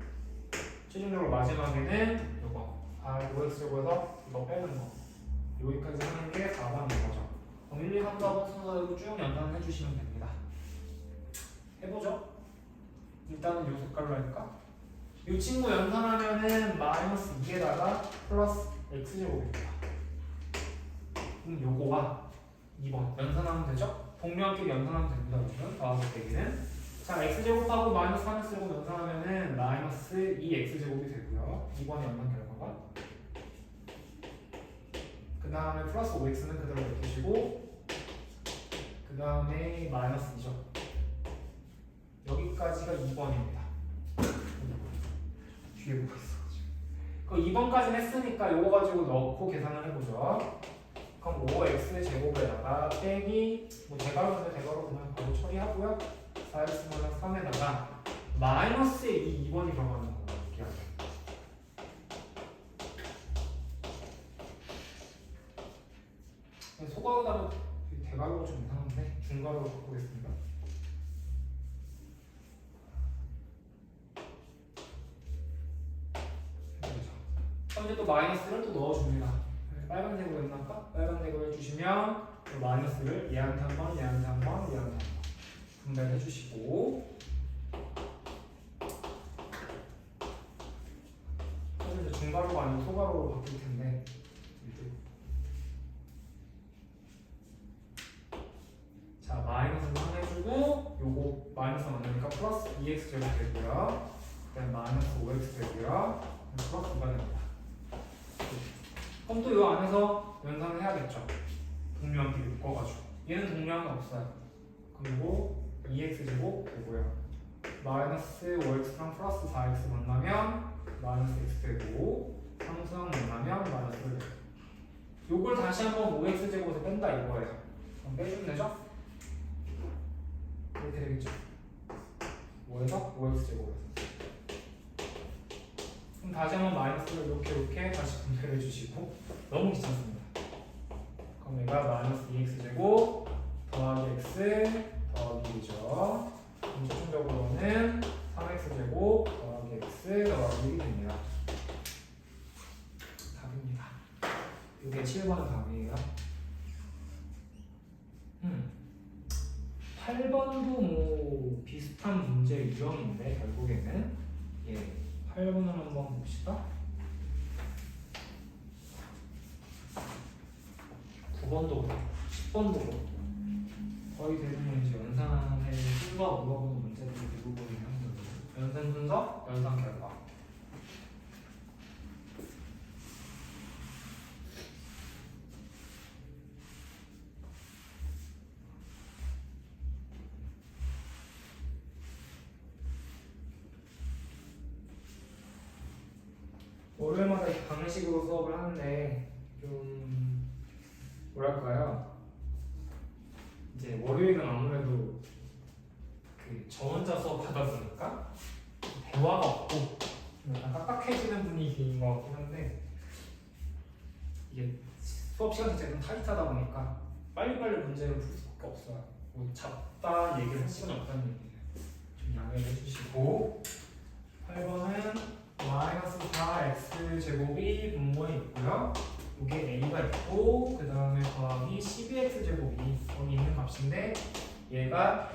최종적으로 마지막에는 이거 5x제곱에서 이거 빼는 거 여기까지 하는 게 4번인 거죠. 그럼 1, 2, 3, 4번 순서대로 쭉 연산해 주시면 됩니다. 해보죠. 일단은 요 색깔로 할까? 이 친구 연산하면은 마이너스 2에다가 플러스 x제곱입니다. 요거와 2번 연산하면 되죠? 동명끼리 연산하면 됩니다. 그러면 더하기 빼기는 자 x제곱하고 마이너스 3x제곱 연산하면은 마이너스 2x제곱이 되고요. 2번의 연산 결과가 그 다음에 플러스 5x는 그대로 냅두시고 그 다음에 마이너스 2죠. 여기까지가 2번입니다. 뒤에 보고 있어가지고 그 2번까지는 했으니까 요거 가지고 넣고 계산을 해보죠. 그럼 5x 제곱에다가 빼기 뭐 대괄호인데 대괄호 그냥 바로 처리하고요. 4x 3에다가 마이너스에 이 2번이 들어가는 거예요. 이렇게 하면 소괄호다면 대괄호가 좀 이상한데 중괄호로 바꾸겠습니다. 현재 또 마이너스를 또 넣어줍니다. 빨간색으로 했나까? 빨간색으로 해주시면 마이너스를 얘한테 한 번, 얘한테 한 번, 얘한테 한 번 분배해 주시고 현재 이제 중괄호가 아니고 소괄호로 바뀔 텐데 자 마이너스를 해주고 요거 마이너스 만나니까 플러스 2x 제곱 되고요. 그다음 마이너스 5x 되고요. 플러스 2가 됩니다. 그럼 또 이 안에서 연산을 해야겠죠. 동류한끼리 묶어가지고 얘는 동류한이 없어요. 그리고 2x제곱 되고요. 마이너스 5x랑 플러스 4x 만나면 마이너스 x 되고 상수항 만나면 마이너스 1 되고 요걸 다시 한번 5x제곱에서 뺀다 이거예요. 그럼 빼주면 되죠? 이렇게 되겠죠? 5에서 5x제곱에서 그럼 다시 한번 마이너스를 이렇게 다시 분배를 해주시고 너무 귀찮습니다. 그럼 얘가 마이너스 2x제곱 더하기 x 더하기 2죠. 그럼 최종적으로는 3x제곱 더하기 x 더하기 1이 됩니다. 답입니다. 이게 7번 답이에요. 8번도 뭐 비슷한 문제 유형인데 결국에는 8번을 한번 봅시다. 9번도 그렇고 10번도 그렇고 거의 대부분 이제 연산의 순서 물어보는 문제들이 대부분이에요. 연산 순서, 연산 결과. 월요일마다 이렇게 방식으로 수업을 하는데 좀 뭐랄까요? 이제 월요일은 아무래도 그 저 혼자 수업하다 보니까 대화가 없고 약간 빡빡해지는 분위기인 것 같긴 한데 이게 수업 시간 자체가 좀 타이트하다 보니까 빨리빨리 문제를 풀 수밖에 없어요. 뭐 잡다 얘기를 할 시간이 없다는 얘기예요. 좀 양해를 해주시고 8번은 마이너스 4x 제곱이 분모에 있고요. 이게 a가 있고 그 다음에 더하기 12x 제곱이 여기 있는 값인데 얘가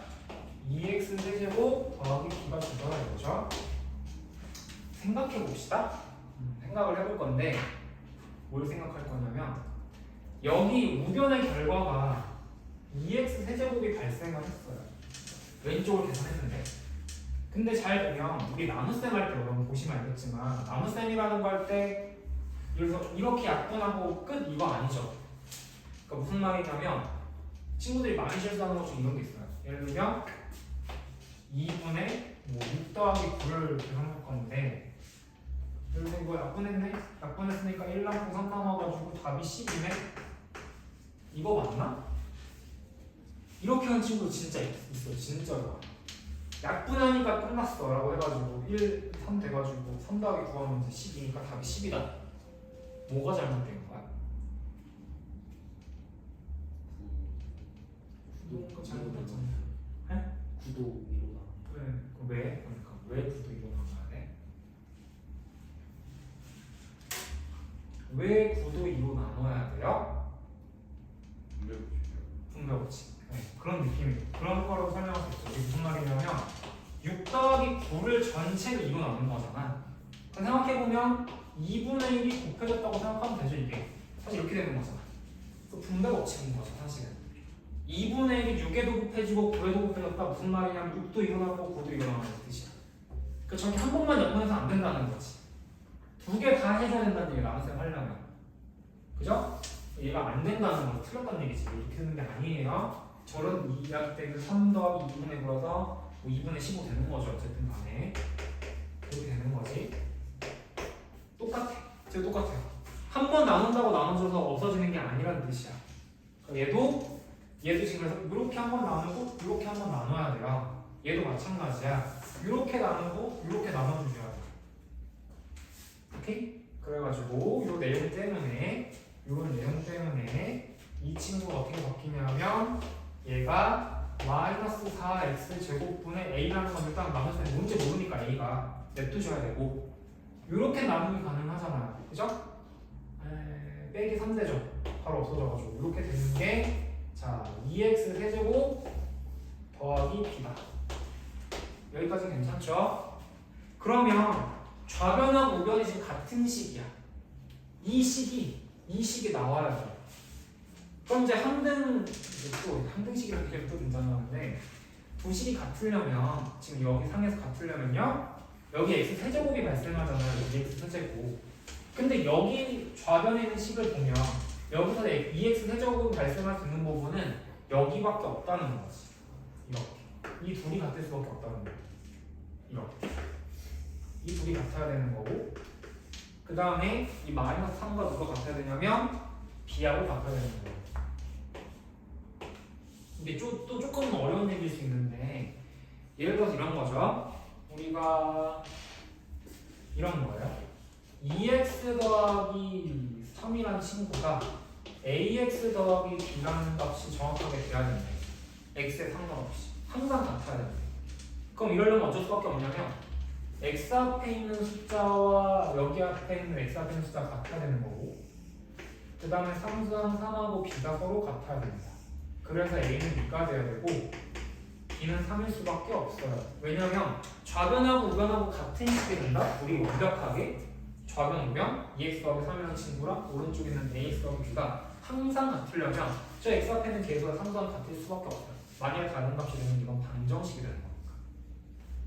2x 세제곱 더하기 b가 주더라 이거죠. 생각해 봅시다. 생각을 해볼 건데 뭘 생각할 거냐면 여기 우변의 결과가 2x 세제곱이 발생을 했어요. 왼쪽을 계산했는데 근데 잘 보면 우리 나눗셈 할 때 여러분 보시면 알겠지만 나눗셈이라는 거 할 때 그래서 이렇게 약분하고 끝 이거 아니죠. 그러니까 무슨 말이냐면 친구들이 많이 실수하는 것 중에 이런 게 있어요. 예를 들면 2분의 뭐 6 더하기 9를 계산할 건데 예를 들면 이거 약분했네? 약분했으니까 1 남고 3 남아가지고 답이 10이네? 이거 맞나? 이렇게 하는 친구 진짜 있어요. 진짜로. 약분하니까 끝났어 라고 해가지고 1, 3 돼가지고 3 더하기 9 하면 이제 10이니까 답이 10이다. 뭐가 잘못된 거야? 구도가 잘못됐잖아. 네? 구도 위로 나. 네. 왜? 그러니까 왜 구도 이론을 돼? 왜 구도 2로 나눠야 돼요? 분배법칙. 네, 그런 느낌이에요. 그런 거로 설명할 수 있죠. 이게 무슨 말이냐면 6 더하기 9를 전체로 2로 나눈 거잖아. 그럼 생각해보면 2분의 1이 곱해졌다고 생각하면 되죠. 이게 사실 이렇게 되는 거잖아. 그 분배법칙인 거죠 사실은. 2분의 1이 6에도 곱해지고 9에도 곱해졌다. 무슨 말이냐면 6도 일어나고 9도 일어나는 뜻이야. 그 저렇게 한 번만 엮어내서 안 된다는 거지. 두 개 다 해줘야 된다는 얘기를 나눗셈 하려면. 그죠? 얘가 안 된다는 건 틀렸다는 얘기지. 이렇게 되는 게 아니에요. 저런 이야기 때문에 3 더하기 2분의 9라서 뭐 2분의 15 되는 거죠. 어쨌든 간에. 그렇게 되는 거지. 똑같아. 진짜 똑같아요. 한 번 나눈다고 나눠져서 없어지는 게 아니라는 뜻이야. 얘도 지금 그래서 이렇게 한 번 나누고 이렇게 한 번 나눠야 돼요. 얘도 마찬가지야. 이렇게 나누고 이렇게 나눠주셔야 돼. 오케이? 그래가지고 이 내용 때문에 이 친구가 어떻게 바뀌냐면 얘가 마이너스 4x 제곱분의 a라는 건 일단 나눠주면 뭔지 모르니까 a가 냅두셔야 되고 이렇게 나누기 가능하잖아요. 그죠? 빼기 3대죠. 바로 없어져가지고 이렇게 되는 게 자 2x 세제곱 더하기 b다. 여기까지 괜찮죠? 그러면 좌변하고 우변이 지금 같은 식이야. 이 식이 나와야 돼. 그럼 이제 항등식이라는 게 또 등장하는데 두 식이 같으려면 지금 여기 상에서 같으려면요 여기 x 세제곱이 발생하잖아요. 여기 x 세제곱. 근데 여기 좌변에 있는 식을 보면 여기서 2x 세제곱이 발생할 수 있는 부분은 여기밖에 없다는 거지. 이렇게. 이 둘이 같을 수밖에 없다는 거지. 이렇게. 이 둘이 같아야 되는 거고 그 다음에 이 마이너스 3과 누가 같아야 되냐면 b하고 같아야 되는 거예요. 이게 또 조금 어려운 얘기일 수 있는데 예를 들어서 이런 거죠. 우리가 이런 거예요. 2x 더하기 3이라는 친구가 ax 더하기 b라는 값이 정확하게 돼야 된다. x에 상관없이 항상 같아야 된다. 그럼 이러려면 어쩔 수밖에 없냐면 x 앞에 있는 숫자와 여기 앞에 있는 x 앞에 있는 숫자가 같아야 되는 거고 그 다음에 상수항 3하고 b가 서로 같아야 됩니다. 그래서 a는 b까지 해야 되고 b는 3일 수밖에 없어요. 왜냐면 좌변하고 우변하고 같은 식이 된다? 우리 완벽하게 좌변, 우변, 2x 더하기 3이라는 친구랑 오른쪽에 있는 ax 더하기 b가 항상 같으려면 저 x 앞에 있는 계수와 상수항 같을 수밖에 없어요. 만약에 다른 값이 되면 이건 방정식이 되는 거니까.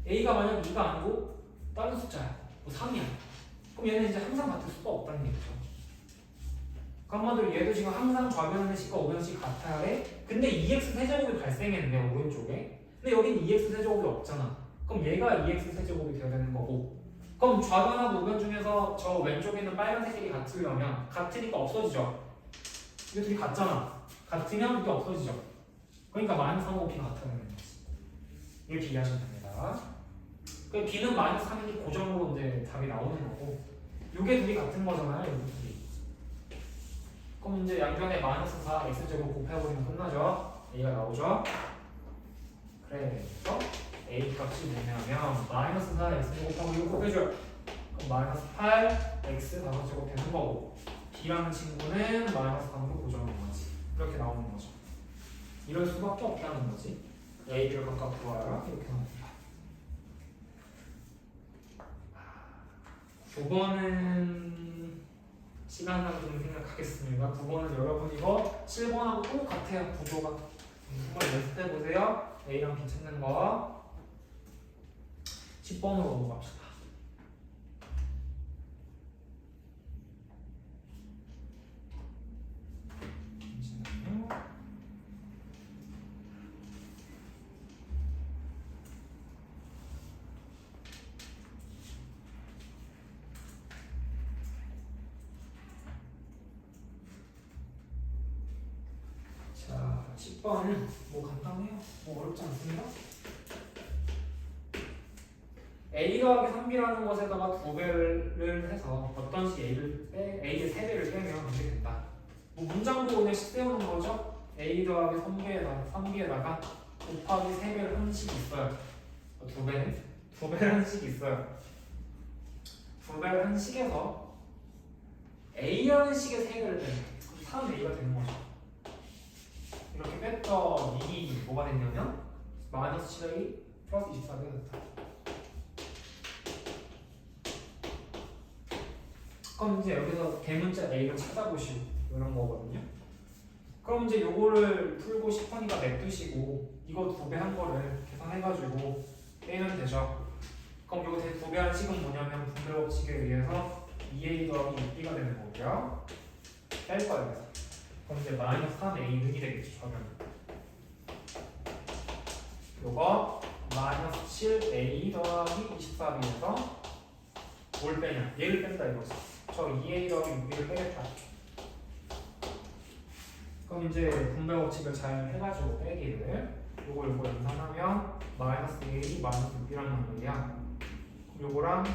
a가 만약 2가 아니고 다른 숫자야. 뭐 3이야. 그럼 얘는 이제 항상 같을 수가 없다는 얘기죠. 한마디로 얘도 지금 항상 좌변의 식과 우변의 식이 같아야 해. 근데 2x 세제곱이 발생했네 오른쪽에. 근데 여긴 2x 세제곱이 없잖아. 그럼 얘가 2x 세제곱이 되어야 되는 거고. 그럼 좌변하고 우변 중에서 저 왼쪽에 있는 빨간색이 같으려면 같으니까 없어지죠. 이게 둘이 같잖아. 같으면 이게 없어지죠. 그러니까 마이너스 3하고 b가 같아야 되는 거지. 이렇게 이해하시면 됩니다. 그 b는 마이너스 3이니 고정으로 이제 답이 나오는 거고 요게 둘이 같은 거잖아요. 요 둘이. 그럼 이제 양변에 마이너스 4 x제곱 곱해버리면 끝나죠. a가 나오죠. 그래서 a 값이 뭐냐면 마이너스 4 x제곱하고 이거 곱해줘요. 그럼 마이너스 8 x 5제곱 되는 거고 b라는 친구는 마이너스 3으로 고정하는 거지. 이렇게 나오는 거죠. 이럴 수밖에 없다는 거지. a, b를 각각 구하라 이렇게 나옵니다. 9번은 시간상 좀 생각하겠습니다. 9번은 여러분 이거 7번하고 똑같아요. 구조가. 한번 연습해보세요. A랑 B 찾는 거. 10번으로 넘어갑시다. 잠시만요. 10번은 뭐 간단해요. 뭐 어렵지 않습니다. a 더하기 3b라는 것에다가 2배를 해서 어떤 식 a를 3배를 빼면 이렇게 된다. 뭐 문장도 그냥 세우는 거죠. a 더하기 3b에다가 곱하기 3배를 하는 식이 있어요. 2배를 하는 식이 있어요. 2배를 하는 식에서 a라는 식의 3배를 빼면 3a가 되는 거죠. 이렇게 뺐더니 뭐가 됐냐면 마이너스 7a 플러스 24가 됐다. 그럼 이제 여기서 대문자 a를 찾아보시고 이런 거거든요. 그럼 이제 요거를 풀고 싶으니까 냅두시고 이거 2배 한 거를 계산해가지고 빼면 되죠. 그럼 요거 2배 한 식은 뭐냐면 분배 법칙에 의해서 2a 더하기 6b가 되는 거고요. 뺄 거예요. 그래서. 그럼 이제 마이너스 3a는이 되겠죠. 저는 요거 마이너스 7a 더하기 24b에서 뭘 빼냐? 얘를 뺀다 이거지. 저 2a 더하기 6b를 빼겠다. 그럼 이제 분배 법칙을 잘 해가지고 빼기를 요거 연산하면 마이너스 2a 마이너스 6b란 말이야. 요거랑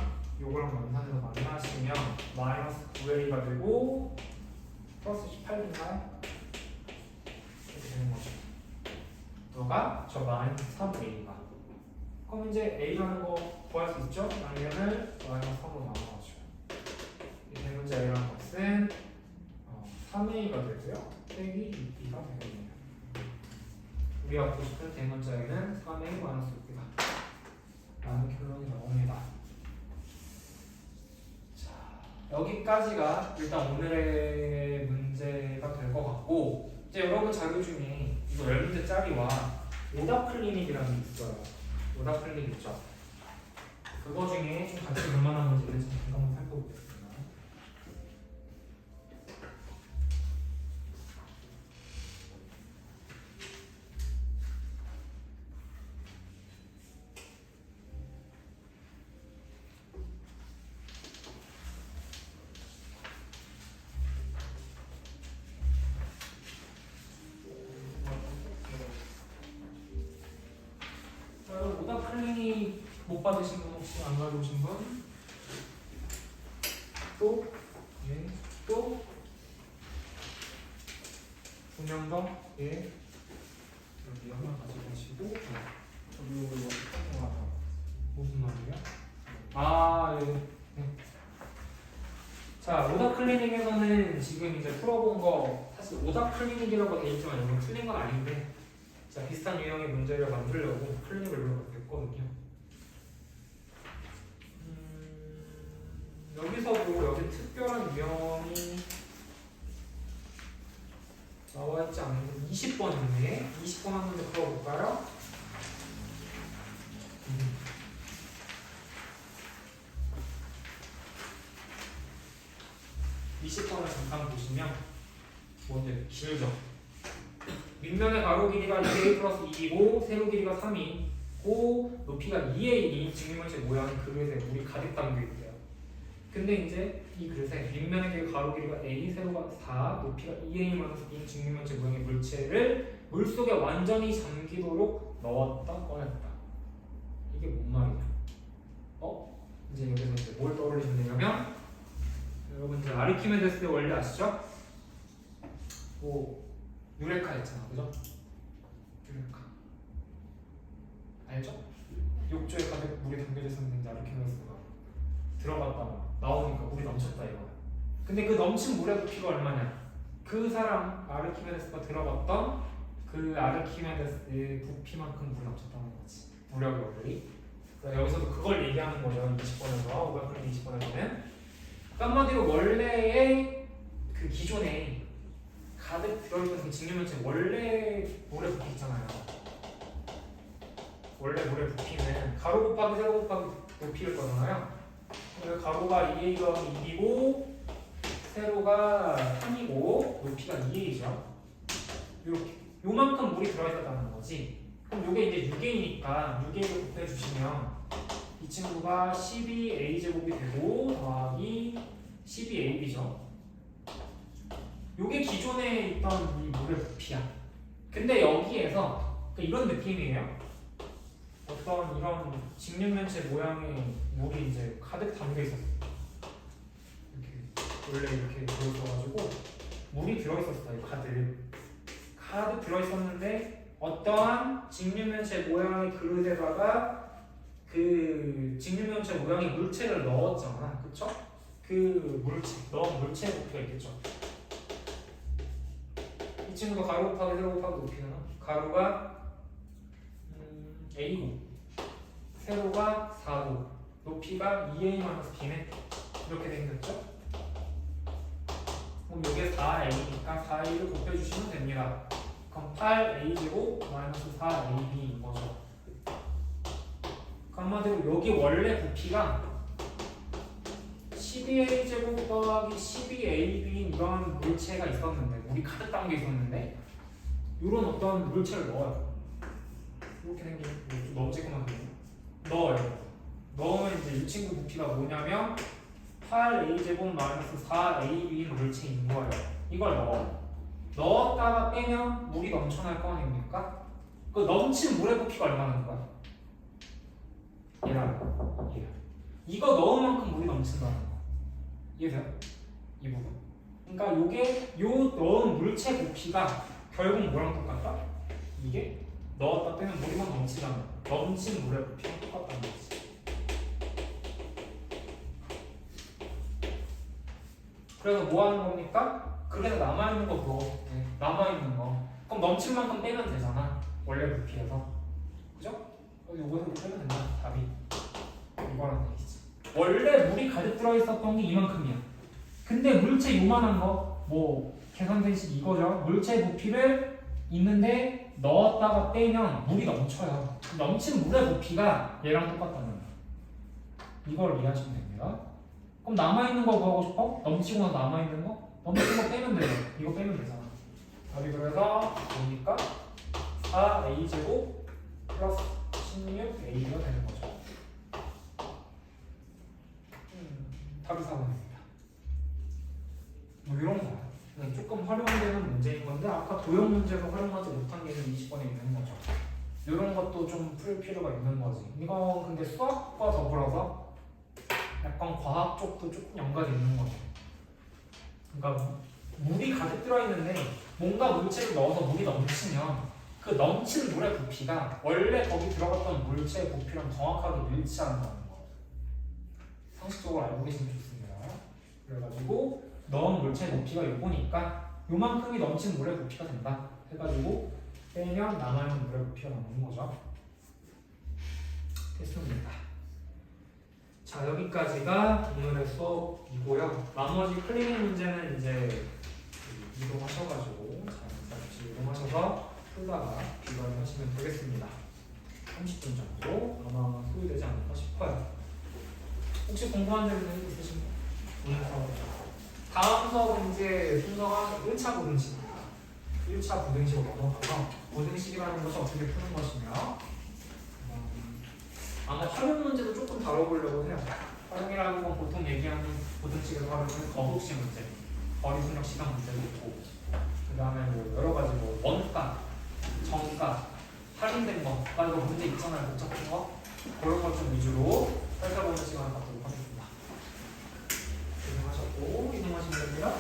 연산해서 만나시면 마이너스 9a가 되고 플러스 18인가요? 이렇게 되는 거죠. 누가? 저 마이너스 3a가. 그럼 이제 a라는 거 구할 수 있죠? 양면을 마이너스 3으로 나눠가지고 이 대문자 a라는 것은 3a가 되고요. 빼기 6b가 되겠네요. 우리가 갖고 싶은 대문자 a는 3a 마이너스 6b다 라는 결론이 나옵니다. 자, 여기까지가 일단 오늘의 문제가 될 것 같고, 이제 여러분 자료 중에 이거 10문제짜리와 오답 클리닉이라는 게 있어요. 오답 클리닉 있죠? 그거 중에 좀 같이 볼 만한 문제를 잠깐 한번 살펴보겠습니다. 오답 클리닉 못 받으신 분 혹시 안 가져오신 분? 또? 예. 또? 2명 더? 예. 여기 하나 가져가시고 저기 이거 하나 더. 무슨 말이야? 아, 예. 네. 자, 오답 클리닉에서는 지금 이제 풀어본 거 사실 오답 클리닉이라고 돼 있지만 이건 틀린 건 아닌데 자, 비슷한 유형의 문제를 만들려고 클리닉을 이렇게 했거든요. 여기서도 여기 특별한 유형이 나와 있지 않는데 20번인데 20번 한 문제 풀어볼까요? 20번을 잠깐 보시면 먼저 길죠. 밑면의 가로 길이가 2a 플러스 2이고 세로 길이가 3이 고 높이가 2a인 증류면체 모양이 그릇에 물이 가득 담겨 있대요. 근데 이제 이 그릇에 밑면의 길이 가로 길이가 a, 세로가 4, 높이가 2a-b인 증류면체 모양의 물체를 물속에 완전히 잠기도록 넣었다 꺼냈다. 이게 뭔 말이냐? 이제 여기서 이제 뭘 떠올리시면 되냐면 여러분 이제 아르키메데스의 원리 아시죠? 뭐 유레카 있잖아, 그죠? 유레카 알죠? 욕조에 가득 물이 담겨져 있었는데 아르키메데스가 들어갔다 나오니까 물이 넘쳤다 이거야. 근데 그 넘친 물의 부피가 얼마냐? 그 사람 아르키메데스가 들어갔던 그 아르키메데스의 부피만큼 물이 넘쳤다는 거지. 무력의 원리. 여기서도 그걸 얘기하는 거죠. 20번에서 500분의 20번에서는 한마디로 원래의 그 기존에 가득 들어있던 그 직류면체 원래 물의 부피 있잖아요. 원래 물의 부피는 가로 곱하기 세로 곱하기 높이일 거잖아요. 가로가 2a 더하기 2이고 세로가 3이고 높이가 2a죠. 이렇게 요만큼 물이 들어있었다는 거지. 그럼 요게 이제 6a니까 6a를 곱해주시면 이 친구가 12a제곱이 되고 더하기 12ab죠. 요게 기존에 있던 이 물의 부피야. 근데 여기에서 이런 느낌이에요. 어떤 이런 직육면체 모양의 물이 이제 가득 담겨 있었어. 이렇게 원래 이렇게 들어있어가지고 물이 들어있었어요. 가득 들어있었는데 어떠한 직육면체 모양의 그릇에다가 그 직육면체 모양의 물체를 넣었잖아, 그쵸? 그 넣은 물체 부피가 있겠죠. 이 친구도 가로 곱하기 세로 곱하기 높이잖아. 가로가 A고 세로가 4고 높이가 2A-B네. 이렇게 생겼죠? 그럼 이게 4A니까 4A를 곱해주시면 됩니다. 그럼 8A제곱 마이너스 4AB인 거죠. 한마디로 여기 원래 부피가 12A제곱 더하기 12AB인 이런 물체가 있었는데, 물이 가득 담겨 있었는데 이런 어떤 물체를 넣어요. 이렇게 생긴, 너무 쬐끄만 넣어요. 넣으면 이제 이 친구 부피가 뭐냐면 8A제곱 마이너스 4AB인 물체인 거예요. 이걸 넣었다가 빼면 물이 넘쳐날 거 아닙니까? 그 넘친 물의 부피가 얼마나 거야? 얘랑 얘. 이거 넣은 만큼 물이 넘친다는 거. 이해돼요? 이 부분. 그러니까 요게 요 넣은 물체 부피가 결국 뭐랑 똑같다? 이게 넣었다 빼면 물이 막 넘치잖아. 넘친 물의 부피랑 똑같다는 거지. 그래서 뭐 하는 겁니까? 그래서 남아있는 거 그거. 남아있는 거. 그럼 넘친 만큼 빼면 되잖아. 원래 부피에서. 그죠? 요거에서 빼면 된다. 답이. 이거라는 얘기지. 원래 물이 가득 들어있었던 게 이만큼이야. 근데 물체 요만한 거 뭐 계산된 식 이거죠. 물체 부피를 있는데 넣었다가 빼면 물이 넘쳐요. 넘친 물의 부피가 얘랑 똑같다는 거야. 이걸 이해하시면 됩니다. 그럼 남아있는 거 구하고 싶어? 넘치고 나서 남아있는 거? 넘치는 거 빼면 돼요. 이거 빼면 되잖아. 답이 그래서 뭡니까? 4A제곱 플러스 16A가 되는 거죠. 답이 4번입니다. 뭐 이런 거야. 그냥 조금 활용되는 문제인 건데 아까 도형 문제로 활용하지 못한 게 20번에 있는 거죠. 이런 것도 좀 풀 필요가 있는 거지. 이거 근데 수학과 더불어서 약간 과학 쪽도 조금 연관이 있는 거죠. 그러니까 물이 가득 들어있는데 뭔가 물체를 넣어서 물이 넘치면 그 넘친 물의 부피가 원래 거기 들어갔던 물체의 부피랑 정확하게 일치한다는 거. 상식적으로 알고 계시면 좋습니다. 그래가지고 넣은 물체의 부피가 요거니까 요만큼이 넘친 물의 부피가 된다 해가지고 빼면 남아있는 물의 부피가 남는 거죠. 됐습니다. 자, 여기까지가 오늘의 수업이고요. 나머지 클리닉 문제는 이제 이동하셔가지고 자, 이동하셔서 풀다가 비교를 하시면 되겠습니다. 30분 정도 아마 소요되지 않을까 싶어요. 혹시 궁금한 점이 있으신 분? 다음 수업은 이제 순서가 1차 부등식입니다. 1차 부등식으로 넘어가서 부등식이라는 것이 어떻게 푸는 것이며 아마 활용 문제도 조금 다뤄보려고 해요. 활용이라는 건 보통 얘기하는 부등식에서 활용하는 거북식 문제, 거리 순역 시간 문제도 있고 그 다음에 뭐 여러 가지 뭐 원가, 정가, 할인된 거, 이거 문제 있잖아요. 복잡한 거 그런 것 좀 위주로 살펴보는 시간을 갖도록 하겠습니다. 고생하셨고 이동하시면 됩니다.